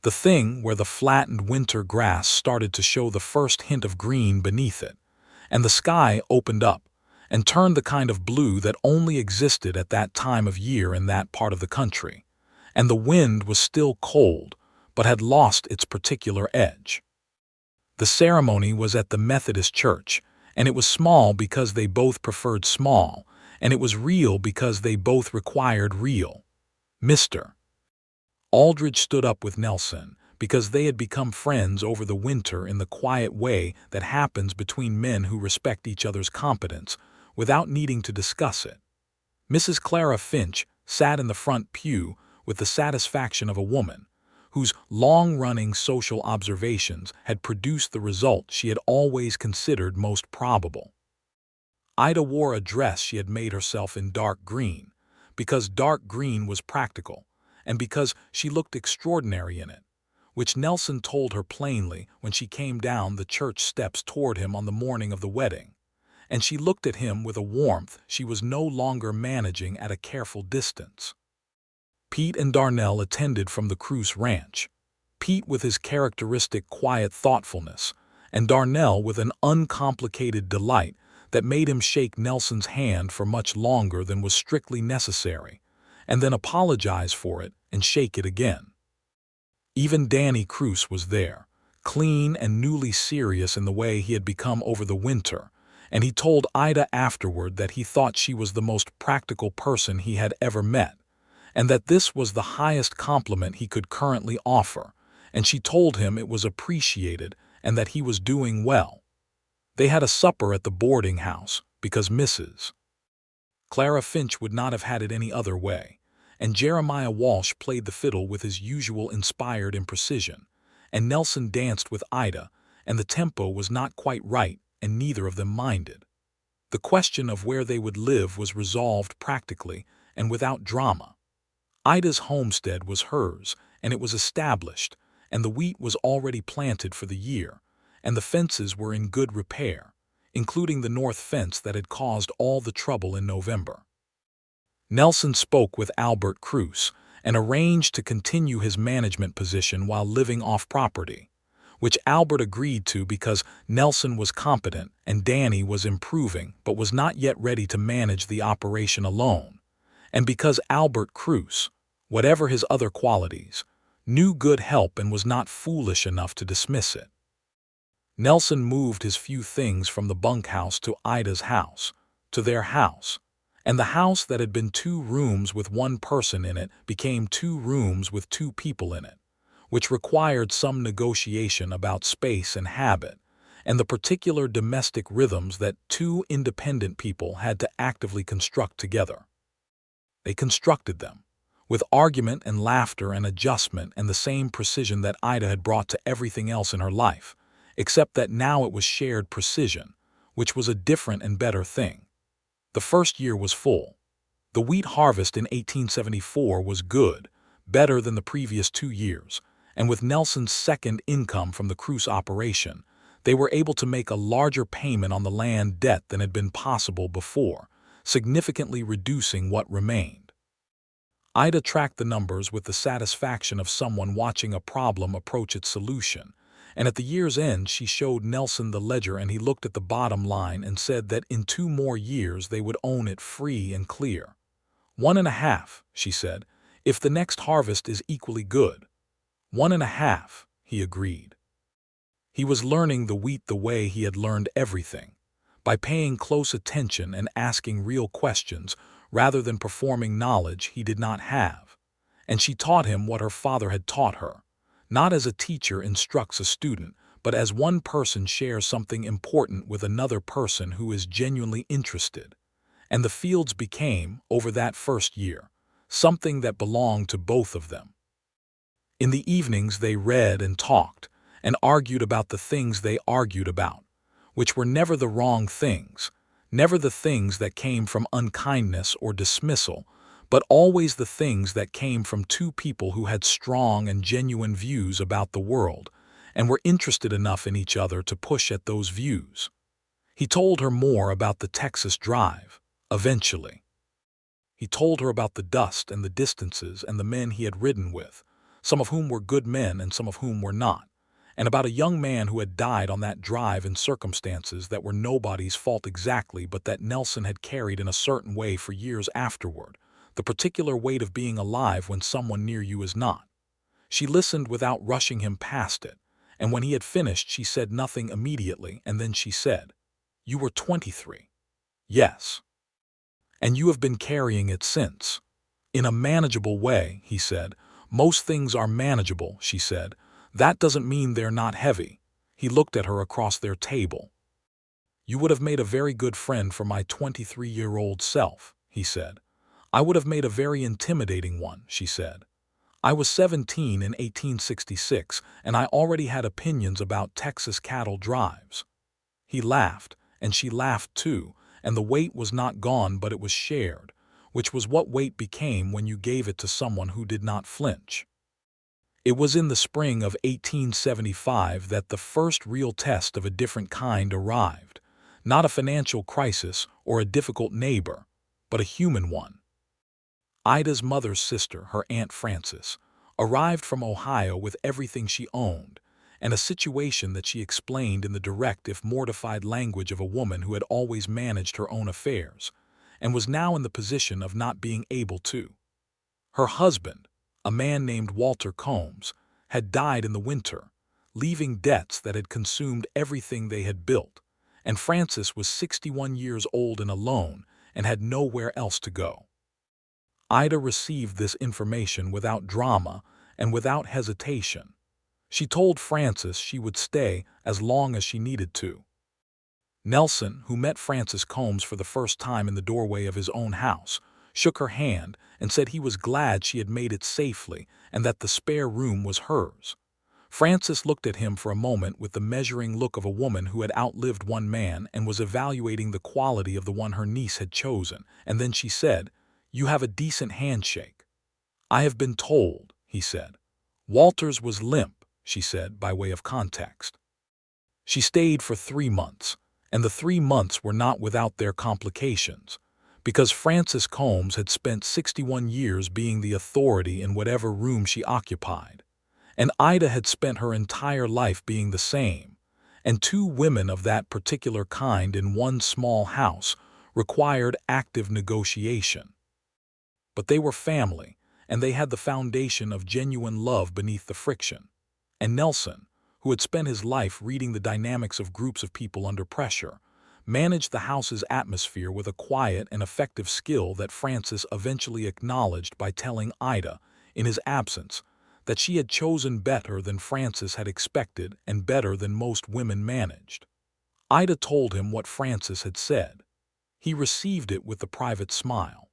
the thing where the flattened winter grass started to show the first hint of green beneath it, and the sky opened up and turned the kind of blue that only existed at that time of year in that part of the country, and the wind was still cold but had lost its particular edge. The ceremony was at the Methodist church, and it was small because they both preferred small, and it was real because they both required real. Mr. Aldridge stood up with Nelson because they had become friends over the winter in the quiet way that happens between men who respect each other's competence without needing to discuss it. Mrs. Clara Finch sat in the front pew with the satisfaction of a woman whose long-running social observations had produced the result she had always considered most probable. Ida wore a dress she had made herself in dark green, because dark green was practical, and because she looked extraordinary in it, which Nelson told her plainly when she came down the church steps toward him on the morning of the wedding, and she looked at him with a warmth she was no longer managing at a careful distance. Pete and Darnell attended from the Cruce ranch, Pete with his characteristic quiet thoughtfulness, and Darnell with an uncomplicated delight that made him shake Nelson's hand for much longer than was strictly necessary, and then apologize for it and shake it again. Even Danny Cruce was there, clean and newly serious in the way he had become over the winter, and he told Ida afterward that he thought she was the most practical person he had ever met, and that this was the highest compliment he could currently offer, and she told him it was appreciated and that he was doing well. They had a supper at the boarding house because Mrs. Clara Finch would not have had it any other way, and Jeremiah Walsh played the fiddle with his usual inspired imprecision, and Nelson danced with Ida, and the tempo was not quite right, and neither of them minded. The question of where they would live was resolved practically and without drama. Ida's homestead was hers, and it was established, and the wheat was already planted for the year, and the fences were in good repair, including the north fence that had caused all the trouble in November. Nelson spoke with Albert Cruce and arranged to continue his management position while living off property, which Albert agreed to because Nelson was competent and Danny was improving but was not yet ready to manage the operation alone, and because Albert Cruce, whatever his other qualities, knew good help and was not foolish enough to dismiss it. Nelson moved his few things from the bunkhouse to Ida's house, to their house, and the house that had been 2 rooms with 1 person in it became 2 rooms with 2 people in it, which required some negotiation about space and habit, and the particular domestic rhythms that 2 independent people had to actively construct together. They constructed them, with argument and laughter and adjustment and the same precision that Ida had brought to everything else in her life, except that now it was shared precision, which was a different and better thing. The first year was full. The wheat harvest in 1874 was good, better than the previous 2 years, and with Nelson's second income from the Cruce operation, they were able to make a larger payment on the land debt than had been possible before, significantly reducing what remained. Ida tracked the numbers with the satisfaction of someone watching a problem approach its solution, and at the year's end she showed Nelson the ledger and he looked at the bottom line and said that in 2 more years they would own it free and clear. 1.5, she said, if the next harvest is equally good. 1.5, he agreed. He was learning the wheat the way he had learned everything, by paying close attention and asking real questions rather than performing knowledge he did not have, and she taught him what her father had taught her, not as a teacher instructs a student, but as one person shares something important with another person who is genuinely interested. And the fields became, over that first year, something that belonged to both of them. In the evenings they read and talked, and argued about the things they argued about, which were never the wrong things, never the things that came from unkindness or dismissal, but always the things that came from two people who had strong and genuine views about the world, and were interested enough in each other to push at those views. He told her more about the Texas drive, eventually. He told her about the dust and the distances and the men he had ridden with, some of whom were good men and some of whom were not, and about a young man who had died on that drive in circumstances that were nobody's fault exactly, but that Nelson had carried in a certain way for years afterward, the particular weight of being alive when someone near you is not. She listened without rushing him past it, and when he had finished she said nothing immediately, and then she said, "You were 23. Yes. And you have been carrying it since." "In a manageable way," he said. "Most things are manageable," she said. "That doesn't mean they're not heavy." He looked at her across their table. "You would have made a very good friend for my 23-year-old self," he said. "I would have made a very intimidating one," she said. "I was 17 in 1866, and I already had opinions about Texas cattle drives." He laughed, and she laughed too, and the weight was not gone but it was shared, which was what weight became when you gave it to someone who did not flinch. It was in the spring of 1875 that the first real test of a different kind arrived, not a financial crisis or a difficult neighbor, but a human one. Ida's mother's sister, her Aunt Frances, arrived from Ohio with everything she owned, and a situation that she explained in the direct if mortified language of a woman who had always managed her own affairs, and was now in the position of not being able to. Her husband, a man named Walter Combs, had died in the winter, leaving debts that had consumed everything they had built, and Frances was 61 years old and alone and had nowhere else to go. Ida received this information without drama and without hesitation. She told Frances she would stay as long as she needed to. Nelson, who met Frances Combs for the first time in the doorway of his own house, shook her hand and said he was glad she had made it safely and that the spare room was hers. Frances looked at him for a moment with the measuring look of a woman who had outlived one man and was evaluating the quality of the one her niece had chosen, and then she said, "You have a decent handshake." "I have been told," he said. "Walter's was limp," she said by way of context. She stayed for 3 months, and the 3 months were not without their complications, because Frances Combs had spent 61 years being the authority in whatever room she occupied, and Ida had spent her entire life being the same, and 2 women of that particular kind in one small house required active negotiation. But they were family, and they had the foundation of genuine love beneath the friction. And Nelson, who had spent his life reading the dynamics of groups of people under pressure, managed the house's atmosphere with a quiet and effective skill that Frances eventually acknowledged by telling Ida, in his absence, that she had chosen better than Frances had expected and better than most women managed. Ida told him what Frances had said. He received it with a private smile.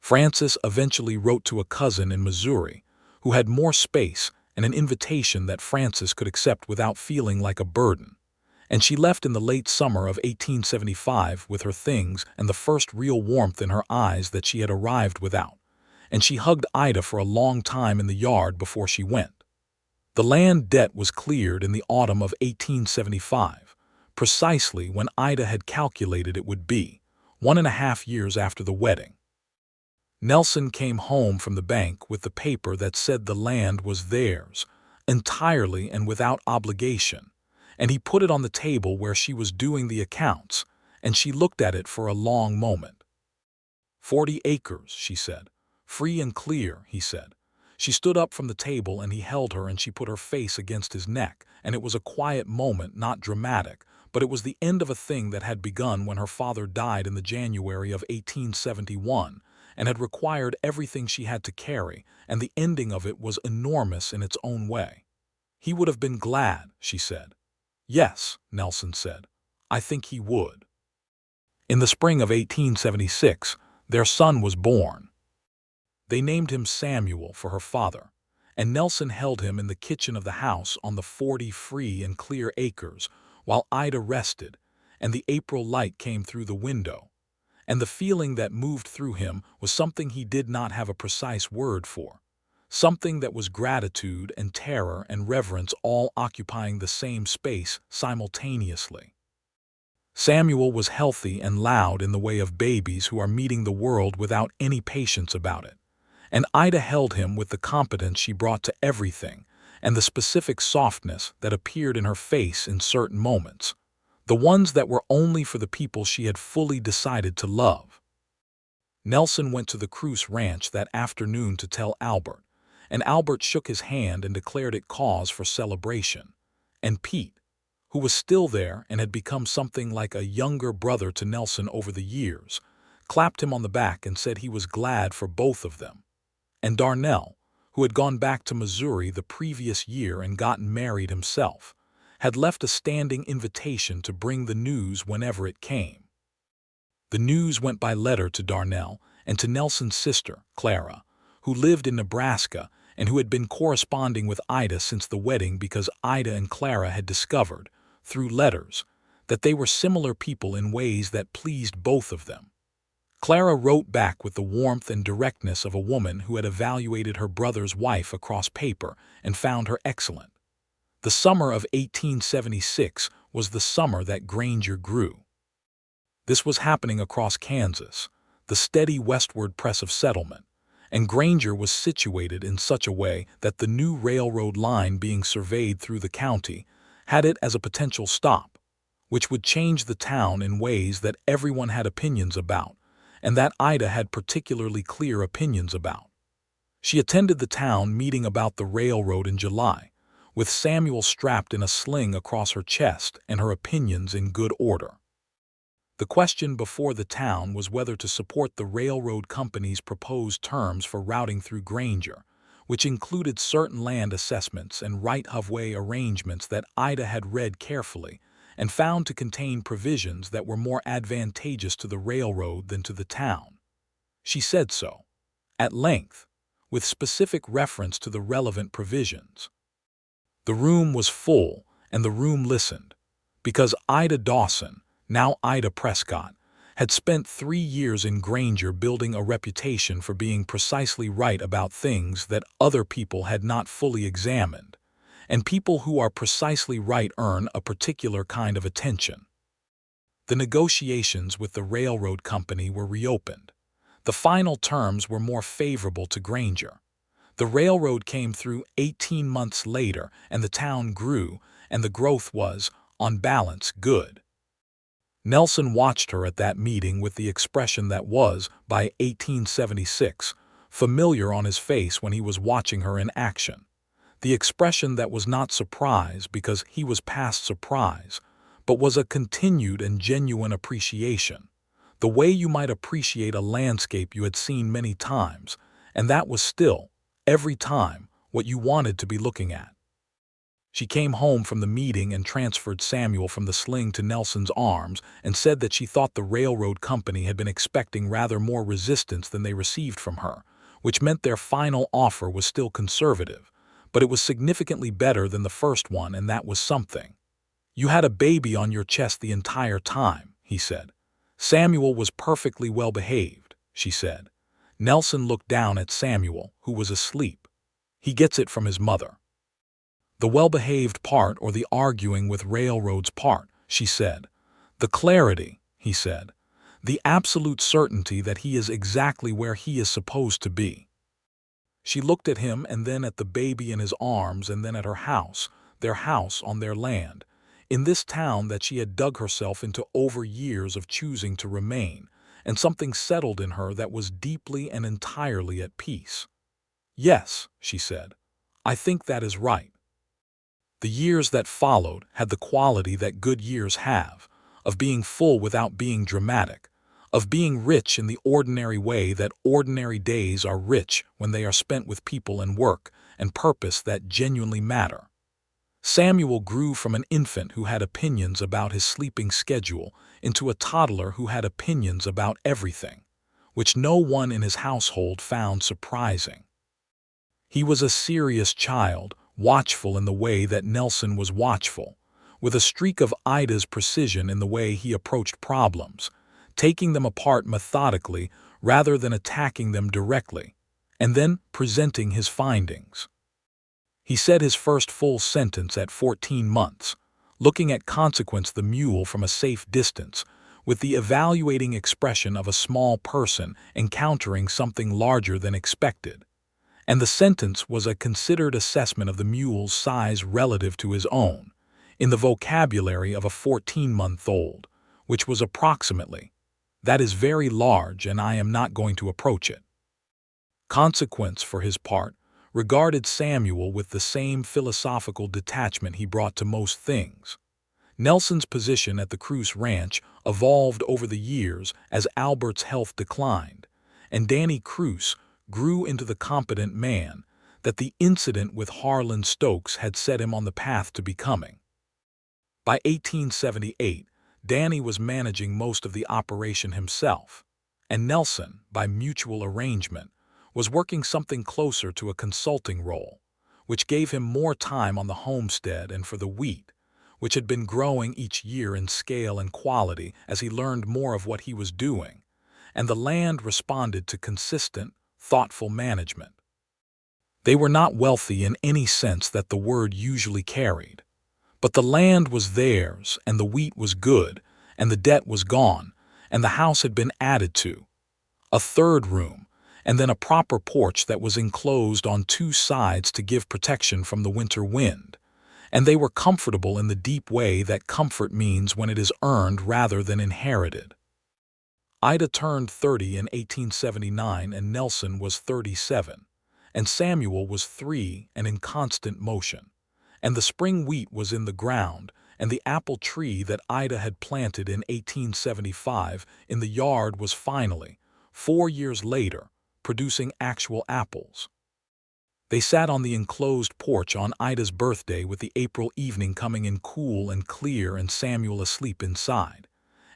Frances eventually wrote to a cousin in Missouri who had more space and an invitation that Frances could accept without feeling like a burden, and she left in the late summer of 1875 with her things and the first real warmth in her eyes that she had arrived without, and she hugged Ida for a long time in the yard before she went. The land debt was cleared in the autumn of 1875, precisely when Ida had calculated it would be, 1.5 years after the wedding. Nelson came home from the bank with the paper that said the land was theirs, entirely and without obligation, and he put it on the table where she was doing the accounts, and she looked at it for a long moment. 40 acres, she said. Free and clear, he said. She stood up from the table and he held her and she put her face against his neck, and it was a quiet moment, not dramatic, but it was the end of a thing that had begun when her father died in the January of 1871, and had required everything she had to carry, and the ending of it was enormous in its own way. He would have been glad, she said. Yes, Nelson said. I think he would. In the spring of 1876, their son was born. They named him Samuel for her father, and Nelson held him in the kitchen of the house on the 40 free and clear acres while Ida rested, and the April light came through the window, and the feeling that moved through him was something he did not have a precise word for, something that was gratitude and terror and reverence all occupying the same space simultaneously. Samuel was healthy and loud in the way of babies who are meeting the world without any patience about it, and Ida held him with the competence she brought to everything and the specific softness that appeared in her face in certain moments, the ones that were only for the people she had fully decided to love. Nelson went to the Cruz ranch that afternoon to tell Albert, and Albert shook his hand and declared it cause for celebration. And Pete, who was still there and had become something like a younger brother to Nelson over the years, clapped him on the back and said he was glad for both of them. And Darnell, who had gone back to Missouri the previous year and gotten married himself, had left a standing invitation to bring the news whenever it came. The news went by letter to Darnell and to Nelson's sister, Clara, who lived in Nebraska and who had been corresponding with Ida since the wedding because Ida and Clara had discovered, through letters, that they were similar people in ways that pleased both of them. Clara wrote back with the warmth and directness of a woman who had evaluated her brother's wife across paper and found her excellent. The summer of 1876 was the summer that Granger grew. This was happening across Kansas, the steady westward press of settlement, and Granger was situated in such a way that the new railroad line being surveyed through the county had it as a potential stop, which would change the town in ways that everyone had opinions about, and that Ida had particularly clear opinions about. She attended the town meeting about the railroad in July, with Samuel strapped in a sling across her chest and her opinions in good order. The question before the town was whether to support the railroad company's proposed terms for routing through Granger, which included certain land assessments and right-of-way arrangements that Ida had read carefully and found to contain provisions that were more advantageous to the railroad than to the town. She said so, at length, with specific reference to the relevant provisions. The room was full, and the room listened, because Ida Dawson, now Ida Prescott, had spent 3 years in Granger building a reputation for being precisely right about things that other people had not fully examined, and people who are precisely right earn a particular kind of attention. The negotiations with the railroad company were reopened. The final terms were more favorable to Granger. The railroad came through 18 months later, and the town grew, and the growth was, on balance, good. Nelson watched her at that meeting with the expression that was, by 1876, familiar on his face when he was watching her in action. The expression that was not surprise because he was past surprise, but was a continued and genuine appreciation, the way you might appreciate a landscape you had seen many times, and that was still, every time, what you wanted to be looking at. She came home from the meeting and transferred Samuel from the sling to Nelson's arms and said that she thought the railroad company had been expecting rather more resistance than they received from her, which meant their final offer was still conservative, but it was significantly better than the first one, and that was something. "You had a baby on your chest the entire time," he said. "Samuel was perfectly well behaved," she said. Nelson looked down at Samuel, who was asleep. "He gets it from his mother." "The well-behaved part or the arguing with railroads part," she said. "The clarity," he said. "The absolute certainty that he is exactly where he is supposed to be." She looked at him and then at the baby in his arms and then at her house, their house on their land, in this town that she had dug herself into over years of choosing to remain, and something settled in her that was deeply and entirely at peace. "Yes," she said, "I think that is right." The years that followed had the quality that good years have, of being full without being dramatic, of being rich in the ordinary way that ordinary days are rich when they are spent with people and work and purpose that genuinely matter. Samuel grew from an infant who had opinions about his sleeping schedule into a toddler who had opinions about everything, which no one in his household found surprising. He was a serious child, watchful in the way that Nelson was watchful, with a streak of Ida's precision in the way he approached problems, taking them apart methodically rather than attacking them directly, and then presenting his findings. He said his first full sentence at 14 months, looking at Consequence the mule from a safe distance, with the evaluating expression of a small person encountering something larger than expected. And the sentence was a considered assessment of the mule's size relative to his own, in the vocabulary of a 14-month-old, which was approximately, "That is very large and I am not going to approach it." Consequence, for his part, regarded Samuel with the same philosophical detachment he brought to most things. Nelson's position at the Cruz Ranch evolved over the years as Albert's health declined, and Danny Cruz grew into the competent man that the incident with Harlan Stokes had set him on the path to becoming. By 1878, Danny was managing most of the operation himself, and Nelson, by mutual arrangement, was working something closer to a consulting role, which gave him more time on the homestead and for the wheat, which had been growing each year in scale and quality as he learned more of what he was doing, and the land responded to consistent, thoughtful management. They were not wealthy in any sense that the word usually carried, but the land was theirs, and the wheat was good, and the debt was gone, and the house had been added to, a third room, and then a proper porch that was enclosed on two sides to give protection from the winter wind, and they were comfortable in the deep way that comfort means when it is earned rather than inherited. Ida turned 30 in 1879 and Nelson was 37, and Samuel was 3 and in constant motion, and the spring wheat was in the ground, and the apple tree that Ida had planted in 1875 in the yard was finally, 4 years later, producing actual apples. They sat on the enclosed porch on Ida's birthday with the April evening coming in cool and clear and Samuel asleep inside,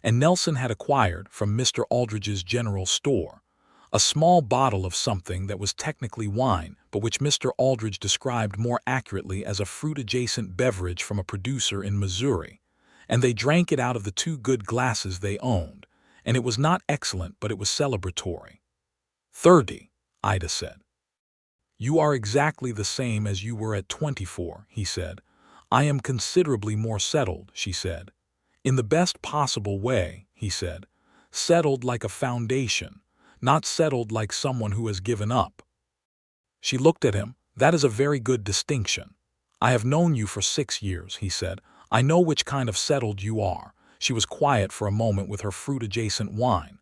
and Nelson had acquired from Mr. Aldridge's general store a small bottle of something that was technically wine but which Mr. Aldridge described more accurately as a fruit-adjacent beverage from a producer in Missouri, and they drank it out of the 2 good glasses they owned, and it was not excellent but it was celebratory. 30, Ida said. "You are exactly the same as you were at 24, he said. "I am considerably more settled," she said. "In the best possible way," he said. "Settled like a foundation, not settled like someone who has given up." She looked at him. "That is a very good distinction. I have known you for 6 years, he said. "I know which kind of settled you are." She was quiet for a moment with her fruit-adjacent wine.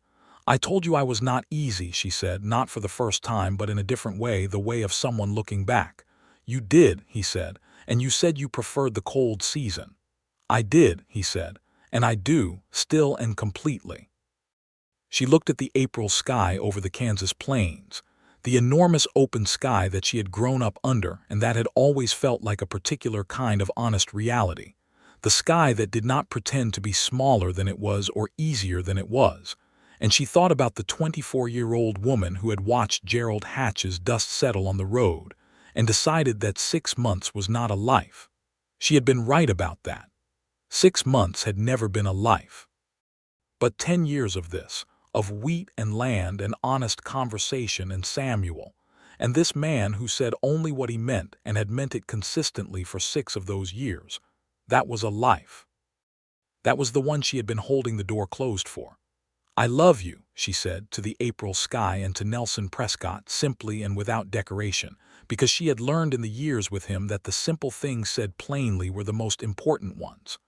"I told you I was not easy," she said, "not for the first time, but in a different way, the way of someone looking back." "You did," he said, "and you said you preferred the cold season." "I did," he said, "and I do, still and completely." She looked at the April sky over the Kansas plains, the enormous open sky that she had grown up under and that had always felt like a particular kind of honest reality, the sky that did not pretend to be smaller than it was or easier than it was, and she thought about the 24-year-old woman who had watched Gerald Hatch's dust settle on the road and decided that 6 months was not a life. She had been right about that. 6 months had never been a life. But 10 years of this, of wheat and land and honest conversation and Samuel, and this man who said only what he meant and had meant it consistently for 6 of those years, that was a life. That was the one she had been holding the door closed for. "I love you," she said to the April sky and to Nelson Prescott simply and without decoration, because she had learned in the years with him that the simple things said plainly were the most important ones.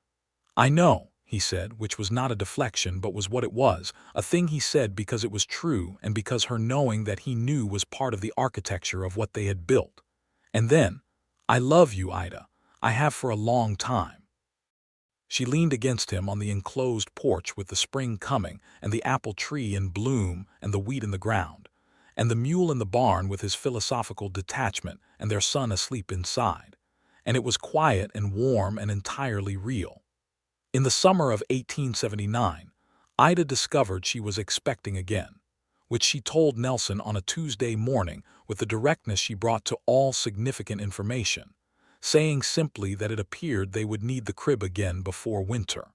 "I know," he said, which was not a deflection but was what it was, a thing he said because it was true and because her knowing that he knew was part of the architecture of what they had built. And then, "I love you, Ida. I have for a long time." She leaned against him on the enclosed porch with the spring coming, and the apple tree in bloom, and the wheat in the ground, and the mule in the barn with his philosophical detachment, and their son asleep inside. And it was quiet and warm and entirely real. In the summer of 1879, Ida discovered she was expecting again, which she told Nelson on a Tuesday morning with the directness she brought to all significant information, saying simply that it appeared they would need the crib again before winter.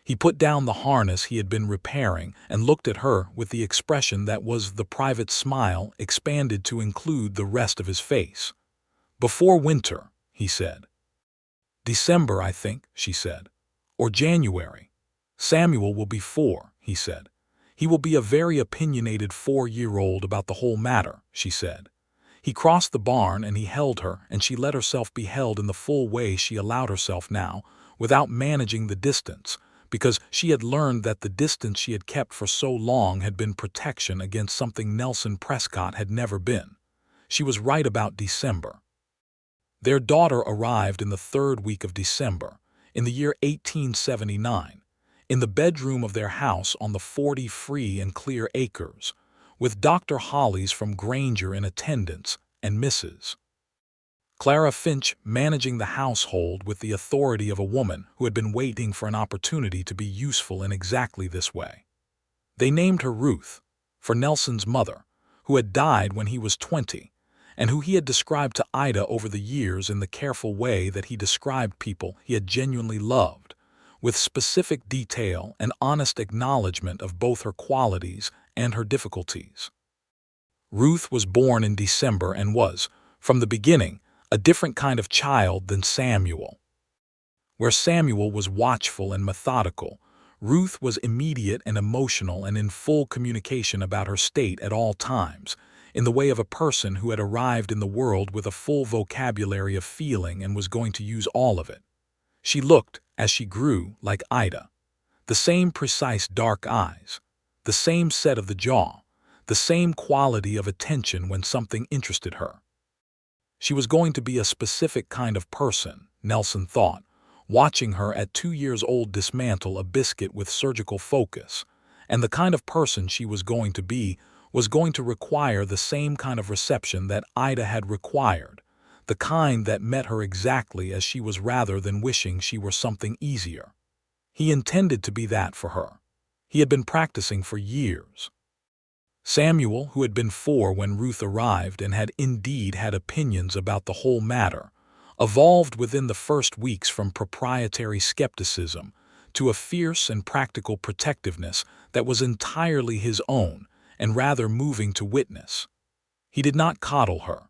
He put down the harness he had been repairing and looked at her with the expression that was the private smile expanded to include the rest of his face. "Before winter," he said. "December, I think," she said. "Or January. Samuel will be 4, he said. He will be a very opinionated 4-year-old about the whole matter," she said. He crossed the barn and he held her, and she let herself be held in the full way she allowed herself now, without managing the distance, because she had learned that the distance she had kept for so long had been protection against something Nelson Prescott had never been. She was right about December. Their daughter arrived in the 3rd week of December, in the year 1879, in the bedroom of their house on the 40 free and clear acres, with Dr. Hollies from Granger in attendance and Mrs. Clara Finch managing the household with the authority of a woman who had been waiting for an opportunity to be useful in exactly this way. They named her Ruth, for Nelson's mother, who had died when he was 20, and who he had described to Ida over the years in the careful way that he described people he had genuinely loved, with specific detail and honest acknowledgement of both her qualities and her difficulties. Ruth was born in December and was, from the beginning, a different kind of child than Samuel. Where Samuel was watchful and methodical, Ruth was immediate and emotional and in full communication about her state at all times, in the way of a person who had arrived in the world with a full vocabulary of feeling and was going to use all of it. She looked, as she grew, like Ida. The same precise dark eyes, the same set of the jaw, the same quality of attention when something interested her. She was going to be a specific kind of person, Nelson thought, watching her at 2 years old dismantle a biscuit with surgical focus, and the kind of person she was going to be was going to require the same kind of reception that Ida had required, the kind that met her exactly as she was rather than wishing she were something easier. He intended to be that for her. He had been practicing for years. Samuel, who had been 4 when Ruth arrived and had indeed had opinions about the whole matter, evolved within the first weeks from proprietary skepticism to a fierce and practical protectiveness that was entirely his own and rather moving to witness. He did not coddle her.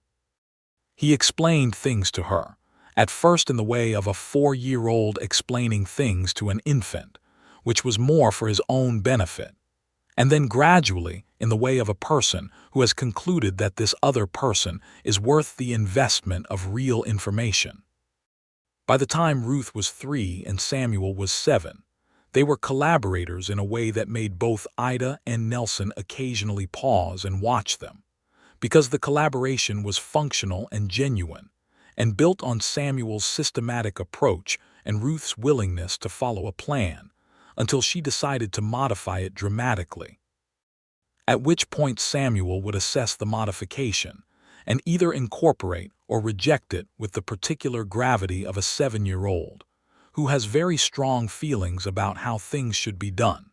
He explained things to her, at first in the way of a 4-year-old explaining things to an infant, which was more for his own benefit, and then gradually in the way of a person who has concluded that this other person is worth the investment of real information. By the time Ruth was 3 and Samuel was 7, they were collaborators in a way that made both Ida and Nelson occasionally pause and watch them, because the collaboration was functional and genuine, and built on Samuel's systematic approach and Ruth's willingness to follow a plan, until she decided to modify it dramatically. At which point Samuel would assess the modification, and either incorporate or reject it with the particular gravity of a 7-year-old, who has very strong feelings about how things should be done.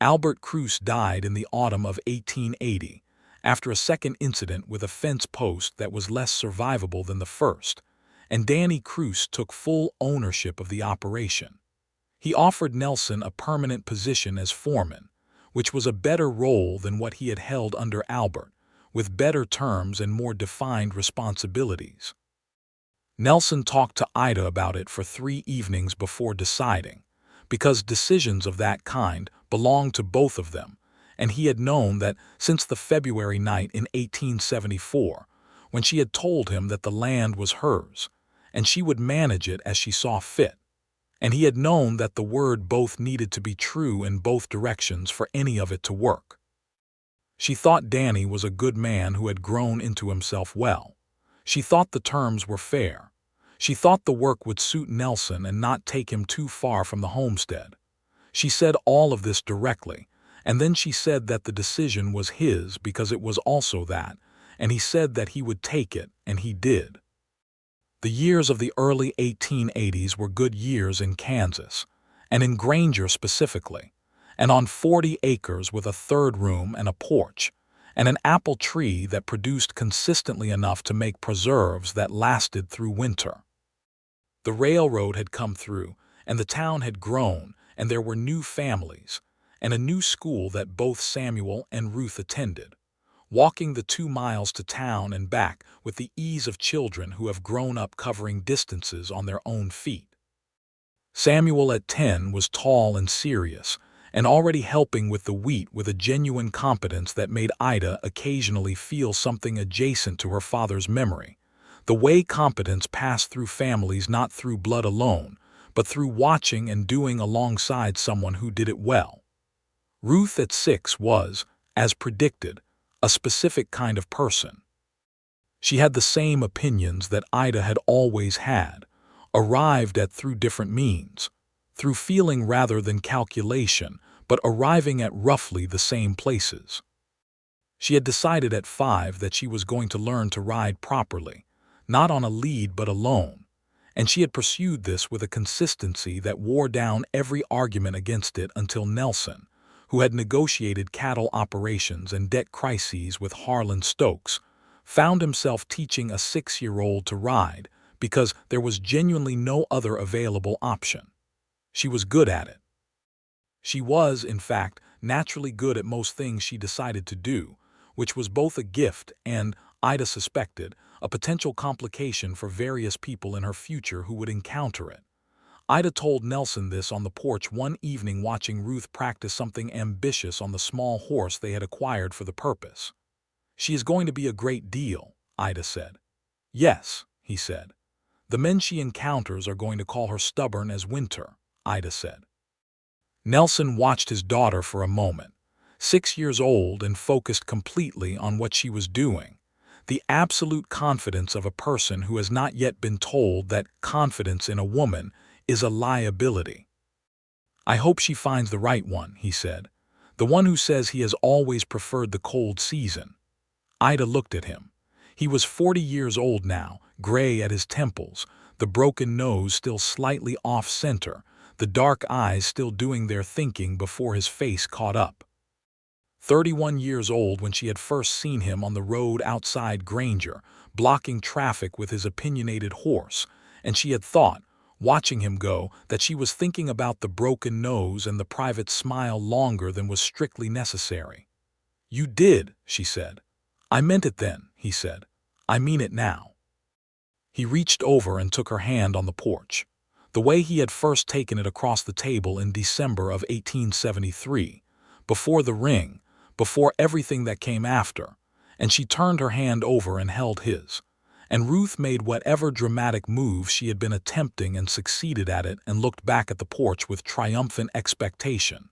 Albert Cruse died in the autumn of 1880, after a second incident with a fence post that was less survivable than the first, and Danny Cruse took full ownership of the operation. He offered Nelson a permanent position as foreman, which was a better role than what he had held under Albert, with better terms and more defined responsibilities. Nelson talked to Ida about it for 3 evenings before deciding, because decisions of that kind belonged to both of them, and he had known that since the February night in 1874, when she had told him that the land was hers, and she would manage it as she saw fit, and he had known that the word both needed to be true in both directions for any of it to work. She thought Danny was a good man who had grown into himself well. She thought the terms were fair. She thought the work would suit Nelson and not take him too far from the homestead. She said all of this directly, and then she said that the decision was his because it was also that, and he said that he would take it, and he did. The years of the early 1880s were good years in Kansas, and in Granger specifically, and on 40 acres with a third room and a porch, and an apple tree that produced consistently enough to make preserves that lasted through winter. The railroad had come through, and the town had grown, and there were new families, and a new school that both Samuel and Ruth attended, walking the 2 miles to town and back with the ease of children who have grown up covering distances on their own feet. Samuel at 10 was tall and serious, and already helping with the wheat with a genuine competence that made Ida occasionally feel something adjacent to her father's memory, the way competence passed through families not through blood alone, but through watching and doing alongside someone who did it well. Ruth at 6 was, as predicted, a specific kind of person. She had the same opinions that Ida had always had, arrived at through different means, through feeling rather than calculation, but arriving at roughly the same places. She had decided at 5 that she was going to learn to ride properly, not on a lead but alone, and she had pursued this with a consistency that wore down every argument against it until Nelson, who had negotiated cattle operations and debt crises with Harlan Stokes, found himself teaching a 6-year-old to ride because there was genuinely no other available option. She was good at it. She was, in fact, naturally good at most things she decided to do, which was both a gift and, Ida suspected, a potential complication for various people in her future who would encounter it. Ida told Nelson this on the porch one evening watching Ruth practice something ambitious on the small horse they had acquired for the purpose. "She is going to be a great deal," Ida said. "Yes," he said. "The men she encounters are going to call her stubborn as winter," Ida said. Nelson watched his daughter for a moment, 6 years old and focused completely on what she was doing, the absolute confidence of a person who has not yet been told that confidence in a woman is a liability. "I hope she finds the right one," he said, "the one who says he has always preferred the cold season." Ida looked at him. He was 40 years old now, gray at his temples, the broken nose still slightly off-center, the dark eyes still doing their thinking before his face caught up. 31 years old when she had first seen him on the road outside Granger, blocking traffic with his opinionated horse, and she had thought, watching him go, that she was thinking about the broken nose and the private smile longer than was strictly necessary. "You did," she said. "I meant it then," he said. "I mean it now." He reached over and took her hand on the porch, the way he had first taken it across the table in December of 1873, before the ring, before everything that came after, and she turned her hand over and held his, and Ruth made whatever dramatic move she had been attempting and succeeded at it and looked back at the porch with triumphant expectation,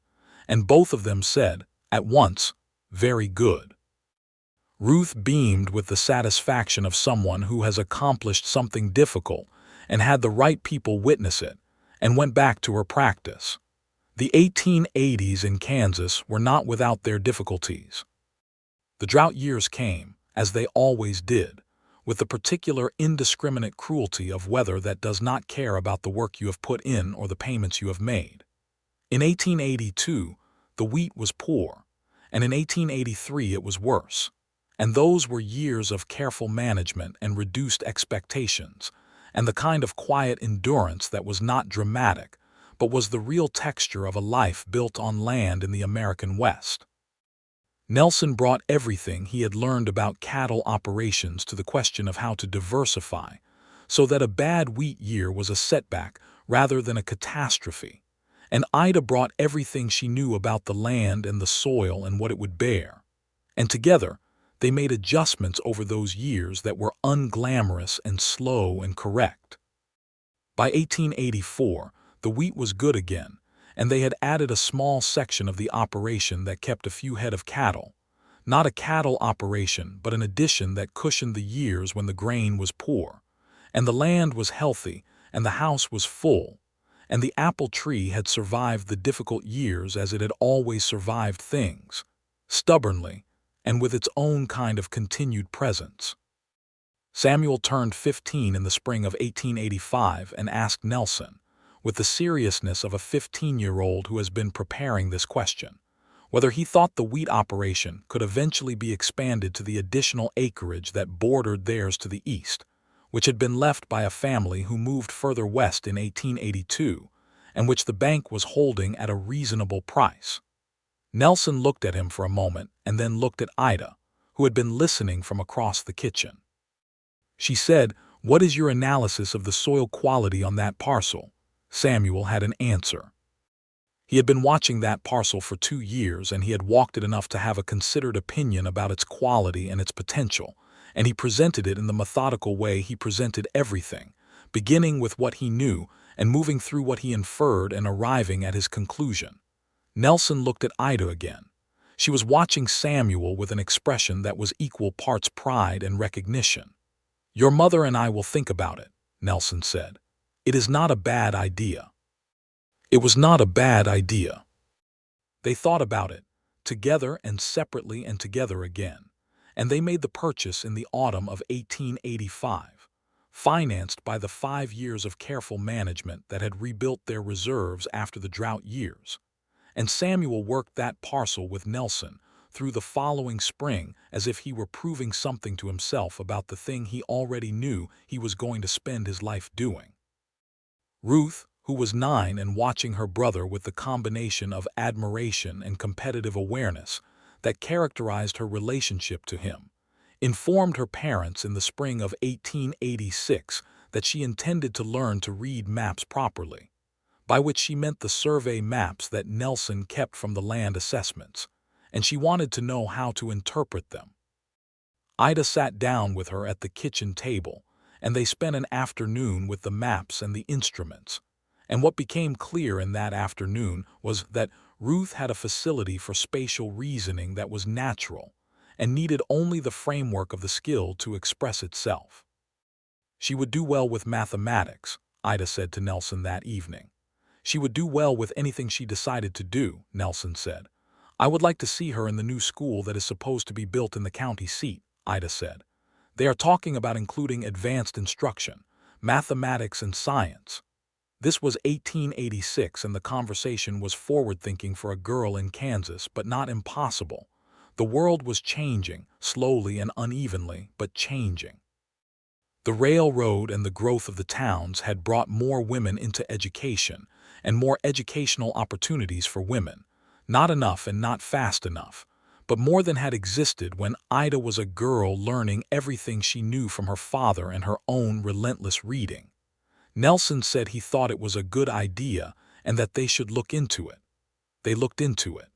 and both of them said, at once, "Very good." Ruth beamed with the satisfaction of someone who has accomplished something difficult and had the right people witness it, and went back to her practice. The 1880s in Kansas were not without their difficulties. The drought years came, as they always did, with the particular indiscriminate cruelty of weather that does not care about the work you have put in or the payments you have made. In 1882, the wheat was poor, and in 1883 it was worse. And those were years of careful management and reduced expectations, and the kind of quiet endurance that was not dramatic, but was the real texture of a life built on land in the American West. Nelson brought everything he had learned about cattle operations to the question of how to diversify, so that a bad wheat year was a setback rather than a catastrophe, and Ida brought everything she knew about the land and the soil and what it would bear, and together, they made adjustments over those years that were unglamorous and slow and correct. By 1884, the wheat was good again, and they had added a small section of the operation that kept a few head of cattle. Not a cattle operation, but an addition that cushioned the years when the grain was poor, and the land was healthy, and the house was full, and the apple tree had survived the difficult years as it had always survived things, stubbornly, and with its own kind of continued presence. Samuel turned 15 in the spring of 1885 and asked Nelson, with the seriousness of a 15-year-old who has been preparing this question, whether he thought the wheat operation could eventually be expanded to the additional acreage that bordered theirs to the east, which had been left by a family who moved further west in 1882, and which the bank was holding at a reasonable price. Nelson looked at him for a moment and then looked at Ida, who had been listening from across the kitchen. She said, "What is your analysis of the soil quality on that parcel?" Samuel had an answer. He had been watching that parcel for 2 years, and he had walked it enough to have a considered opinion about its quality and its potential, and he presented it in the methodical way he presented everything, beginning with what he knew and moving through what he inferred and arriving at his conclusion. Nelson looked at Ida again. She was watching Samuel with an expression that was equal parts pride and recognition. "Your mother and I will think about it," Nelson said. "It is not a bad idea." It was not a bad idea. They thought about it, together and separately and together again, and they made the purchase in the autumn of 1885, financed by the 5 years of careful management that had rebuilt their reserves after the drought years. And Samuel worked that parcel with Nelson through the following spring as if he were proving something to himself about the thing he already knew he was going to spend his life doing. Ruth, who was 9 and watching her brother with the combination of admiration and competitive awareness that characterized her relationship to him, informed her parents in the spring of 1886 that she intended to learn to read maps properly, by which she meant the survey maps that Nelson kept from the land assessments, and she wanted to know how to interpret them. Ida sat down with her at the kitchen table, and they spent an afternoon with the maps and the instruments. And what became clear in that afternoon was that Ruth had a facility for spatial reasoning that was natural and needed only the framework of the skill to express itself. She would do well with mathematics, Ida said to Nelson that evening. She would do well with anything she decided to do, Nelson said. I would like to see her in the new school that is supposed to be built in the county seat, Ida said. They are talking about including advanced instruction, mathematics and science. This was 1886, and the conversation was forward-thinking for a girl in Kansas, but not impossible. The world was changing, slowly and unevenly, but changing. The railroad and the growth of the towns had brought more women into education and more educational opportunities for women. Not enough and not fast enough, but more than had existed when Ida was a girl learning everything she knew from her father and her own relentless reading. Nelson said he thought it was a good idea and that they should look into it. They looked into it.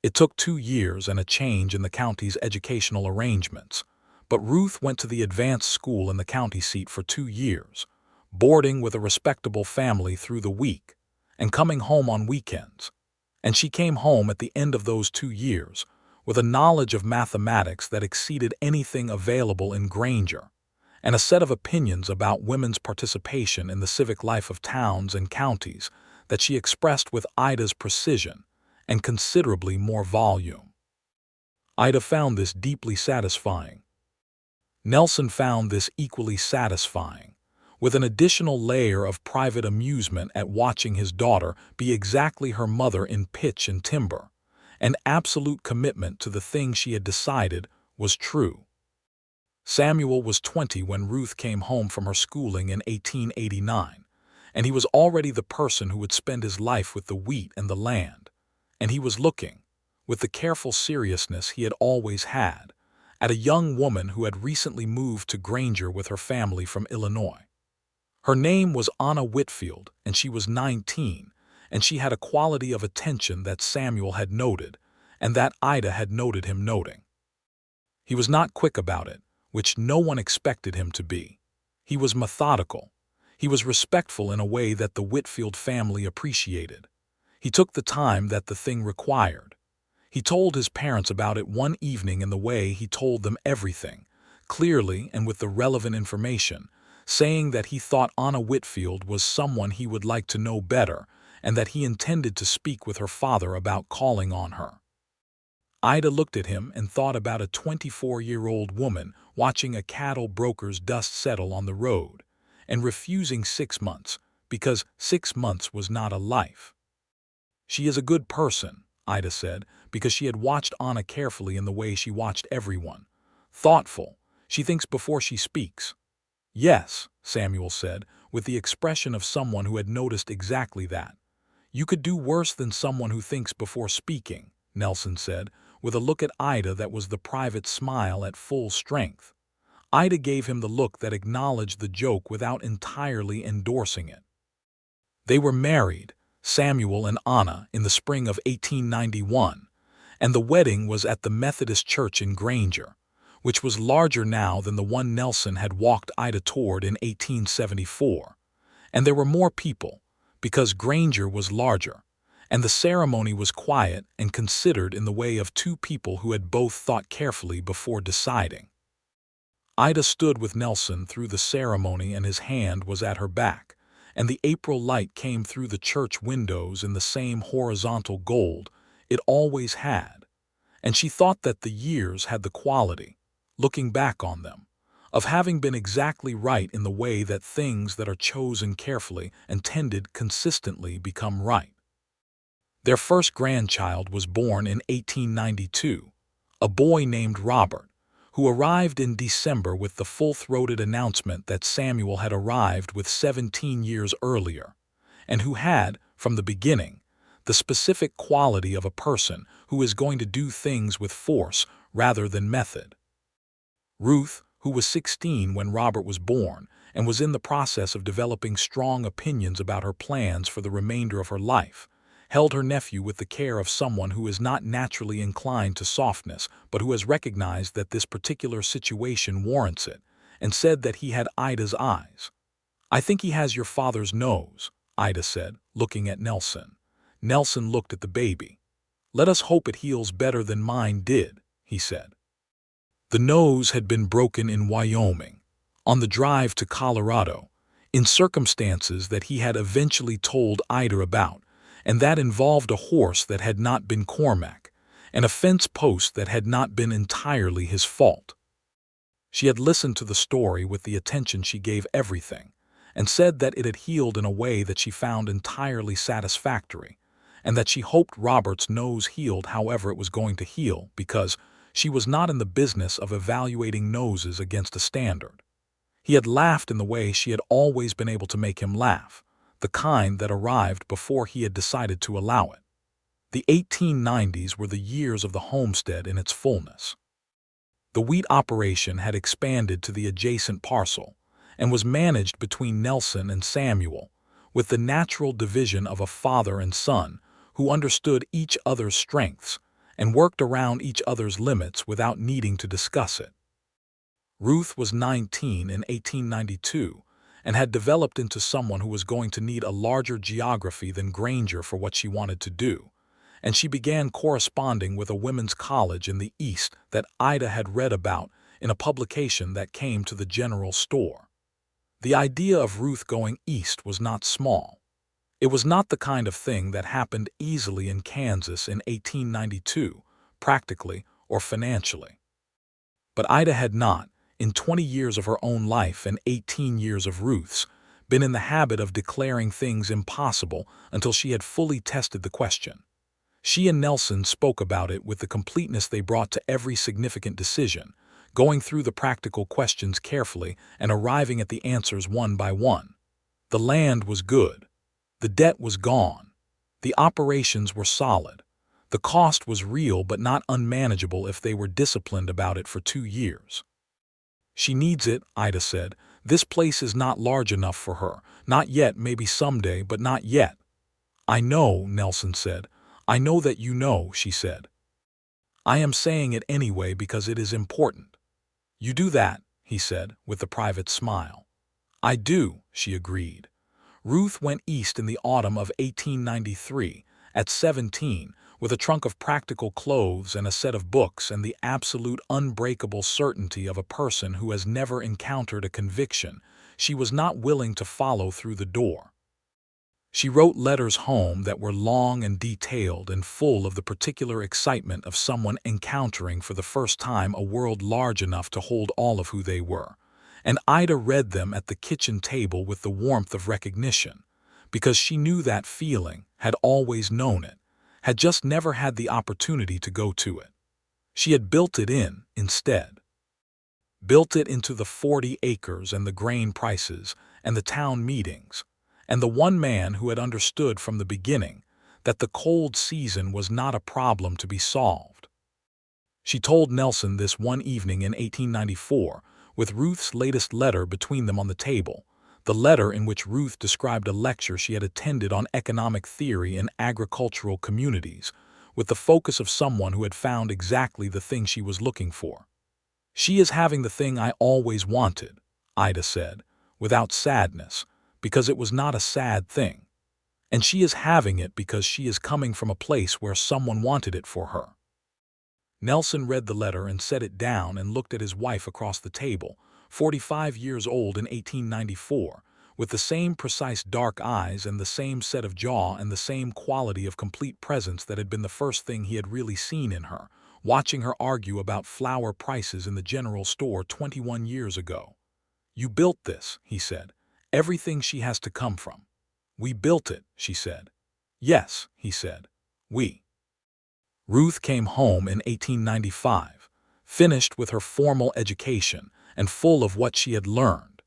It took 2 years and a change in the county's educational arrangements, but Ruth went to the advanced school in the county seat for 2 years, boarding with a respectable family through the week and coming home on weekends. And she came home at the end of those 2 years with a knowledge of mathematics that exceeded anything available in Granger, and a set of opinions about women's participation in the civic life of towns and counties that she expressed with Ida's precision and considerably more volume. Ida found this deeply satisfying. Nelson found this equally satisfying, with an additional layer of private amusement at watching his daughter be exactly her mother in pitch and timber, and absolute commitment to the thing she had decided was true. Samuel was 20 when Ruth came home from her schooling in 1889, and he was already the person who would spend his life with the wheat and the land, and he was looking, with the careful seriousness he had always had, at a young woman who had recently moved to Granger with her family from Illinois. Her name was Anna Whitfield, and she was 19, and she had a quality of attention that Samuel had noted, and that Ida had noted him noting. He was not quick about it, which no one expected him to be. He was methodical. He was respectful in a way that the Whitfield family appreciated. He took the time that the thing required. He told his parents about it one evening in the way he told them everything, clearly and with the relevant information, saying that he thought Anna Whitfield was someone he would like to know better and that he intended to speak with her father about calling on her. Ida looked at him and thought about a 24-year-old woman watching a cattle broker's dust settle on the road and refusing 6 months because 6 months was not a life. She is a good person, Ida said, because she had watched Anna carefully in the way she watched everyone. Thoughtful. She thinks before she speaks. Yes, Samuel said, with the expression of someone who had noticed exactly that. You could do worse than someone who thinks before speaking, Nelson said, with a look at Ida that was the private smile at full strength. Ida gave him the look that acknowledged the joke without entirely endorsing it. They were married, Samuel and Anna, in the spring of 1891, and the wedding was at the Methodist Church in Granger, which was larger now than the one Nelson had walked Ida toward in 1874. And there were more people, because Granger was larger, and the ceremony was quiet and considered in the way of two people who had both thought carefully before deciding. Ida stood with Nelson through the ceremony and his hand was at her back, and the April light came through the church windows in the same horizontal gold it always had, and she thought that the years had the quality, looking back on them, of having been exactly right in the way that things that are chosen carefully and tended consistently become right. Their first grandchild was born in 1892, a boy named Robert, who arrived in December with the full-throated announcement that Samuel had arrived with 17 years earlier, and who had, from the beginning, the specific quality of a person who is going to do things with force rather than method. Ruth, who was 16 when Robert was born and was in the process of developing strong opinions about her plans for the remainder of her life, held her nephew with the care of someone who is not naturally inclined to softness but who has recognized that this particular situation warrants it, and said that he had Ida's eyes. "I think he has your father's nose," Ida said, looking at Nelson. Nelson looked at the baby. "Let us hope it heals better than mine did," he said. The nose had been broken in Wyoming, on the drive to Colorado, in circumstances that he had eventually told Ida about, and that involved a horse that had not been Cormac, and a fence post that had not been entirely his fault. She had listened to the story with the attention she gave everything, and said that it had healed in a way that she found entirely satisfactory, and that she hoped Robert's nose healed however it was going to heal, because she was not in the business of evaluating noses against a standard. He had laughed in the way she had always been able to make him laugh, the kind that arrived before he had decided to allow it. The 1890s were the years of the homestead in its fullness. The wheat operation had expanded to the adjacent parcel and was managed between Nelson and Samuel, with the natural division of a father and son who understood each other's strengths and worked around each other's limits without needing to discuss it. Ruth was 19 in 1892 and had developed into someone who was going to need a larger geography than Granger for what she wanted to do, and she began corresponding with a women's college in the East that Ida had read about in a publication that came to the general store. The idea of Ruth going east was not small. It was not the kind of thing that happened easily in Kansas in 1892, practically or financially. But Ida had not, in 20 years of her own life and 18 years of Ruth's, been in the habit of declaring things impossible until she had fully tested the question. She and Nelson spoke about it with the completeness they brought to every significant decision, going through the practical questions carefully and arriving at the answers one by one. The land was good. The debt was gone. The operations were solid. The cost was real but not unmanageable if they were disciplined about it for 2 years. "She needs it," Ida said. "This place is not large enough for her. Not yet, maybe someday, but not yet." "I know," Nelson said. "I know that you know," she said. "I am saying it anyway because it is important." "You do that," he said, with a private smile. "I do," she agreed. Ruth went east in the autumn of 1893, at 17, with a trunk of practical clothes and a set of books and the absolute unbreakable certainty of a person who has never encountered a conviction. she was not willing to follow through the door. She wrote letters home that were long and detailed and full of the particular excitement of someone encountering for the first time a world large enough to hold all of who they were. And Ida read them at the kitchen table with the warmth of recognition, because she knew that feeling, had always known it, had just never had the opportunity to go to it. She had built it in, instead. Built it into the 40 acres and the grain prices and the town meetings, and the one man who had understood from the beginning that the cold season was not a problem to be solved. She told Nelson this one evening in 1894, with Ruth's latest letter between them on the table, the letter in which Ruth described a lecture she had attended on economic theory in agricultural communities, with the focus of someone who had found exactly the thing she was looking for. "She is having the thing I always wanted," Ida said, without sadness, because it was not a sad thing. "And she is having it because she is coming from a place where someone wanted it for her." Nelson read the letter and set it down and looked at his wife across the table, 45 years old in 1894, with the same precise dark eyes and the same set of jaw and the same quality of complete presence that had been the first thing he had really seen in her, watching her argue about flour prices in the general store 21 years ago. "You built this," he said. "Everything she has to come from." "We built it," she said. "Yes," he said. "We." Ruth came home in 1895, finished with her formal education and full of what she had learned,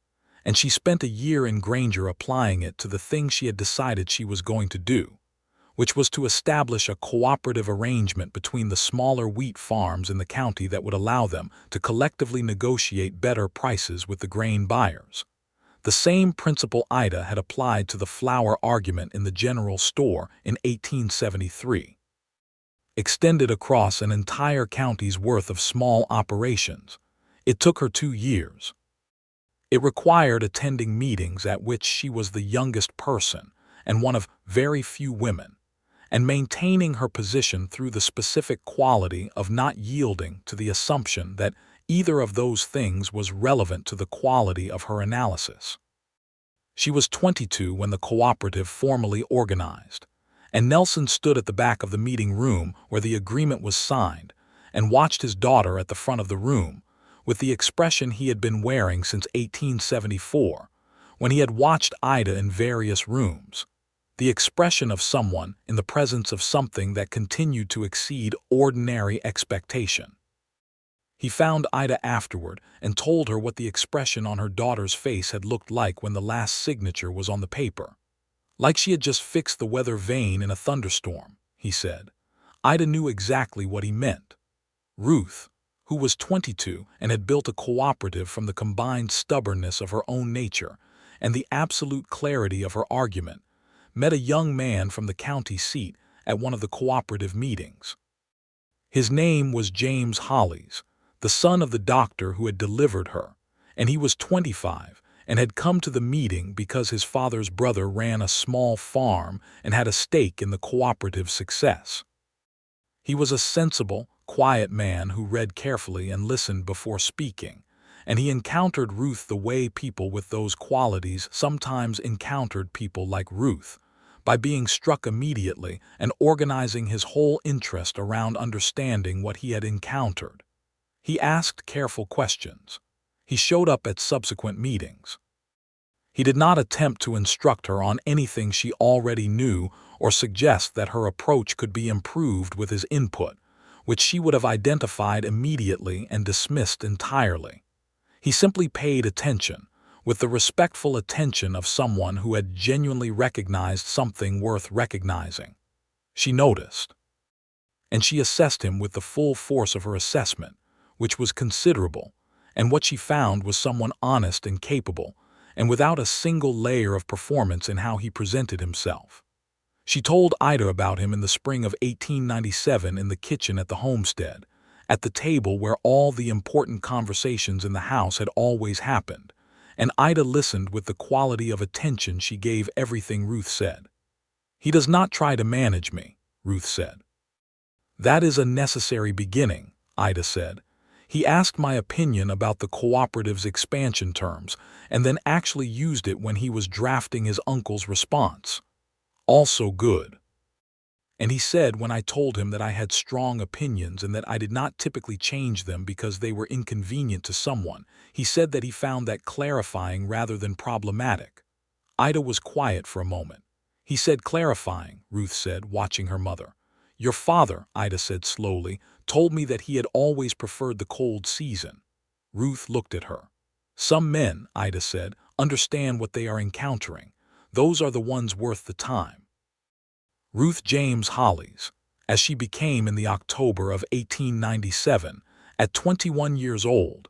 and she spent a year in Granger applying it to the thing she had decided she was going to do, which was to establish a cooperative arrangement between the smaller wheat farms in the county that would allow them to collectively negotiate better prices with the grain buyers. The same principle Ida had applied to the flour argument in the general store in 1873. Extended across an entire county's worth of small operations. It took her 2 years. It required attending meetings at which she was the youngest person and one of very few women, and maintaining her position through the specific quality of not yielding to the assumption that either of those things was relevant to the quality of her analysis. She was 22 when the cooperative formally organized, and Nelson stood at the back of the meeting room where the agreement was signed and watched his daughter at the front of the room with the expression he had been wearing since 1874, when he had watched Ida in various rooms, the expression of someone in the presence of something that continued to exceed ordinary expectation. He found Ida afterward and told her what the expression on her daughter's face had looked like when the last signature was on the paper. "Like she had just fixed the weather vane in a thunderstorm," he said. Ida knew exactly what he meant. Ruth, who was 22 and had built a cooperative from the combined stubbornness of her own nature and the absolute clarity of her argument, met a young man from the county seat at one of the cooperative meetings. His name was James Hollies, the son of the doctor who had delivered her, and he was 25 and had come to the meeting because his father's brother ran a small farm and had a stake in the cooperative's success. He was a sensible, quiet man who read carefully and listened before speaking, and he encountered Ruth the way people with those qualities sometimes encountered people like Ruth, by being struck immediately and organizing his whole interest around understanding what he had encountered. He asked careful questions. He showed up at subsequent meetings. He did not attempt to instruct her on anything she already knew or suggest that her approach could be improved with his input, which she would have identified immediately and dismissed entirely. He simply paid attention, with the respectful attention of someone who had genuinely recognized something worth recognizing. She noticed. And she assessed him with the full force of her assessment, which was considerable, and what she found was someone honest and capable, and without a single layer of performance in how he presented himself. She told Ida about him in the spring of 1897 in the kitchen at the homestead, at the table where all the important conversations in the house had always happened, and Ida listened with the quality of attention she gave everything Ruth said. "He does not try to manage me," Ruth said. "That is a necessary beginning," Ida said. He asked my opinion about the cooperative's expansion terms, and then actually used it when he was drafting his uncle's response. Also good. And he said when I told him that I had strong opinions and that I did not typically change them because they were inconvenient to someone, he said that he found that clarifying rather than problematic. Ida was quiet for a moment. He said clarifying, Ruth said, watching her mother. Your father, Ida said slowly, told me that he had always preferred the cold season. Ruth looked at her. Some men, Ida said, understand what they are encountering. Those are the ones worth the time. Ruth James Hollies, as she became in the October of 1897, at 21 years old,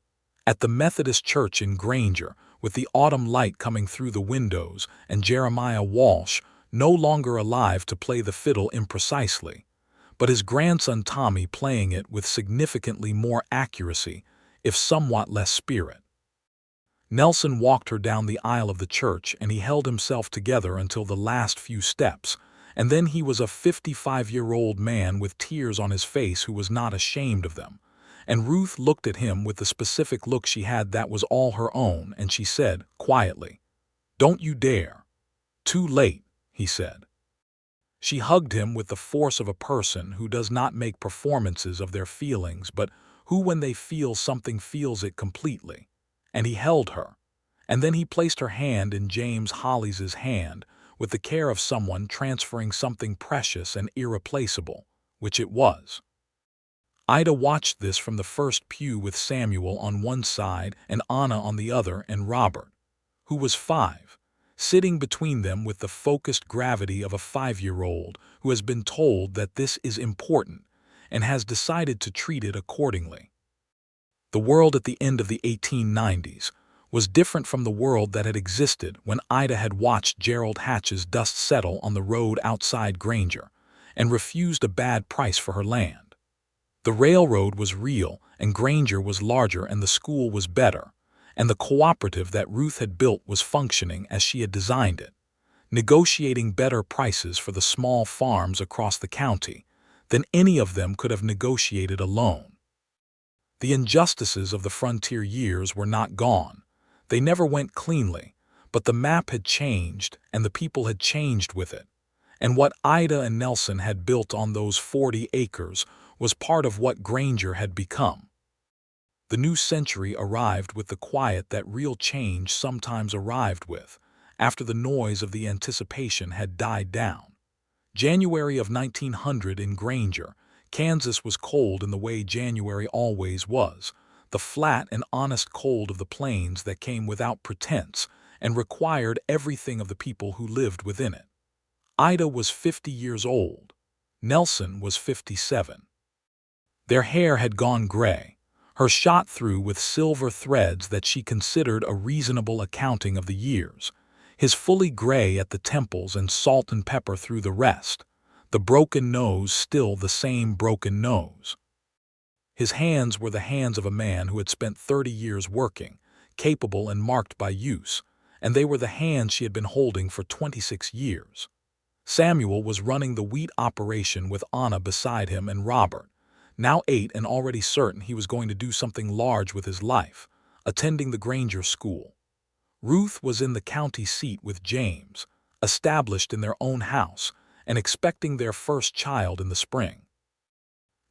at the Methodist Church in Granger, with the autumn light coming through the windows and Jeremiah Walsh no longer alive to play the fiddle imprecisely, but his grandson Tommy playing it with significantly more accuracy, if somewhat less spirit. Nelson walked her down the aisle of the church, and he held himself together until the last few steps, and then he was a 55-year-old man with tears on his face who was not ashamed of them. And Ruth looked at him with the specific look she had that was all her own, and she said, quietly, "Don't you dare." "Too late," he said. She hugged him with the force of a person who does not make performances of their feelings, but who when they feel something feels it completely. And he held her. And then he placed her hand in James Hollies' hand, with the care of someone transferring something precious and irreplaceable, which it was. Ida watched this from the first pew with Samuel on one side and Anna on the other, and Robert, who was 5, sitting between them with the focused gravity of a 5-year-old who has been told that this is important and has decided to treat it accordingly. The world at the end of the 1890s was different from the world that had existed when Ida had watched Gerald Hatch's dust settle on the road outside Granger and refused a bad price for her land. The railroad was real, and Granger was larger, and the school was better, and the cooperative that Ruth had built was functioning as she had designed it, negotiating better prices for the small farms across the county than any of them could have negotiated alone. The injustices of the frontier years were not gone. They never went cleanly, but the map had changed, and the people had changed with it. And what Ida and Nelson had built on those 40 acres was part of what Granger had become. The new century arrived with the quiet that real change sometimes arrived with, after the noise of the anticipation had died down. January of 1900 in Granger, Kansas was cold in the way January always was, the flat and honest cold of the plains that came without pretense and required everything of the people who lived within it. Ida was 50 years old. Nelson was 57. Their hair had gone gray, her shot through with silver threads that she considered a reasonable accounting of the years, his fully gray at the temples and salt and pepper through the rest, the broken nose still the same broken nose. His hands were the hands of a man who had spent 30 years working, capable and marked by use, and they were the hands she had been holding for 26 years. Samuel was running the wheat operation with Anna beside him, and Robert, now 8 and already certain he was going to do something large with his life, attending the Granger school. Ruth was in the county seat with James, established in their own house, and expecting their first child in the spring.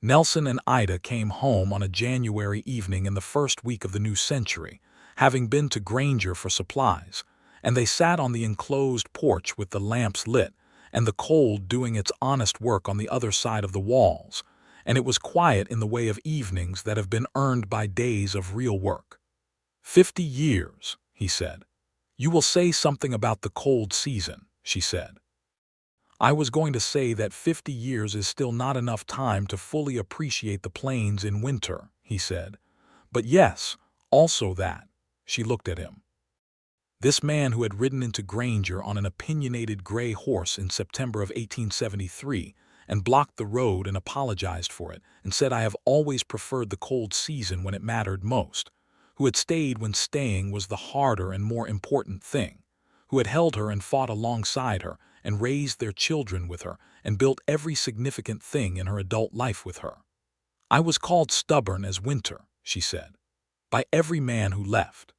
Nelson and Ida came home on a January evening in the first week of the new century, having been to Granger for supplies, and they sat on the enclosed porch with the lamps lit and the cold doing its honest work on the other side of the walls, and it was quiet in the way of evenings that have been earned by days of real work. 50 years, he said. You will say something about the cold season, she said. I was going to say that 50 years is still not enough time to fully appreciate the plains in winter, he said. But yes, also that. She looked at him. This man who had ridden into Granger on an opinionated gray horse in September of 1873 and blocked the road and apologized for it and said, I have always preferred the cold season when it mattered most, who had stayed when staying was the harder and more important thing, who had held her and fought alongside her and raised their children with her and built every significant thing in her adult life with her. I was called stubborn as winter, she said. By every man who left.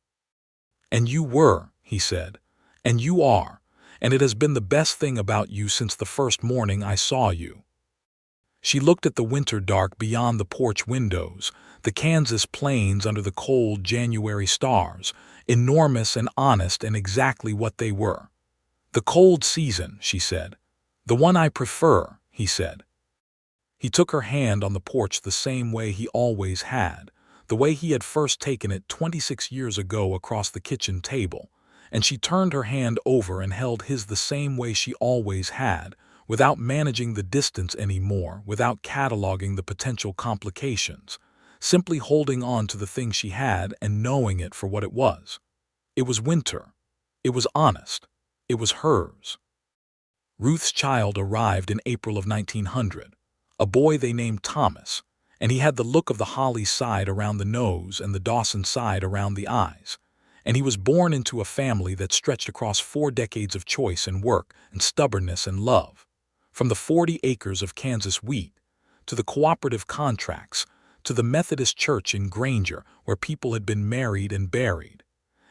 And you were, he said. And you are. And it has been the best thing about you since the first morning I saw you. She looked at the winter dark beyond the porch windows, the Kansas plains under the cold January stars, enormous and honest and exactly what they were. The cold season, she said. The one I prefer, he said. He took her hand on the porch the same way he always had, the way he had first taken it 26 years ago across the kitchen table, and she turned her hand over and held his the same way she always had, without managing the distance anymore, without cataloging the potential complications, simply holding on to the thing she had and knowing it for what it was. It was winter. It was honest. It was hers. Ruth's child arrived in April of 1900, a boy they named Thomas, and he had the look of the Holly side around the nose and the Dawson side around the eyes, and he was born into a family that stretched across 4 decades of choice and work and stubbornness and love, from the 40 acres of Kansas wheat, to the cooperative contracts, to the Methodist church in Granger where people had been married and buried,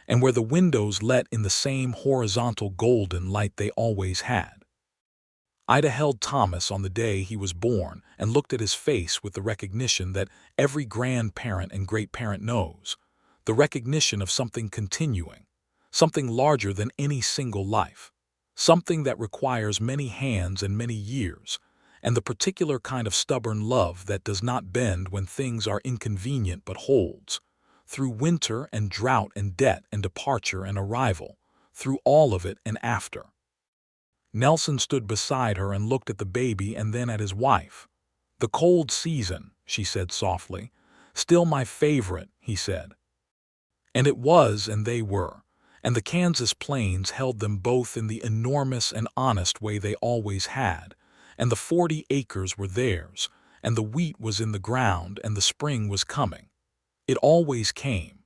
and where the windows let in the same horizontal golden light they always had. Ida held Thomas on the day he was born and looked at his face with the recognition that every grandparent and great-parent knows, the recognition of something continuing, something larger than any single life, something that requires many hands and many years, and the particular kind of stubborn love that does not bend when things are inconvenient but holds, through winter and drought and debt and departure and arrival, through all of it and after. Nelson stood beside her and looked at the baby and then at his wife. "The cold season," she said softly. "Still my favorite," he said. And it was, and they were, and the Kansas plains held them both in the enormous and honest way they always had, and the 40 acres were theirs, and the wheat was in the ground, and the spring was coming. It always came.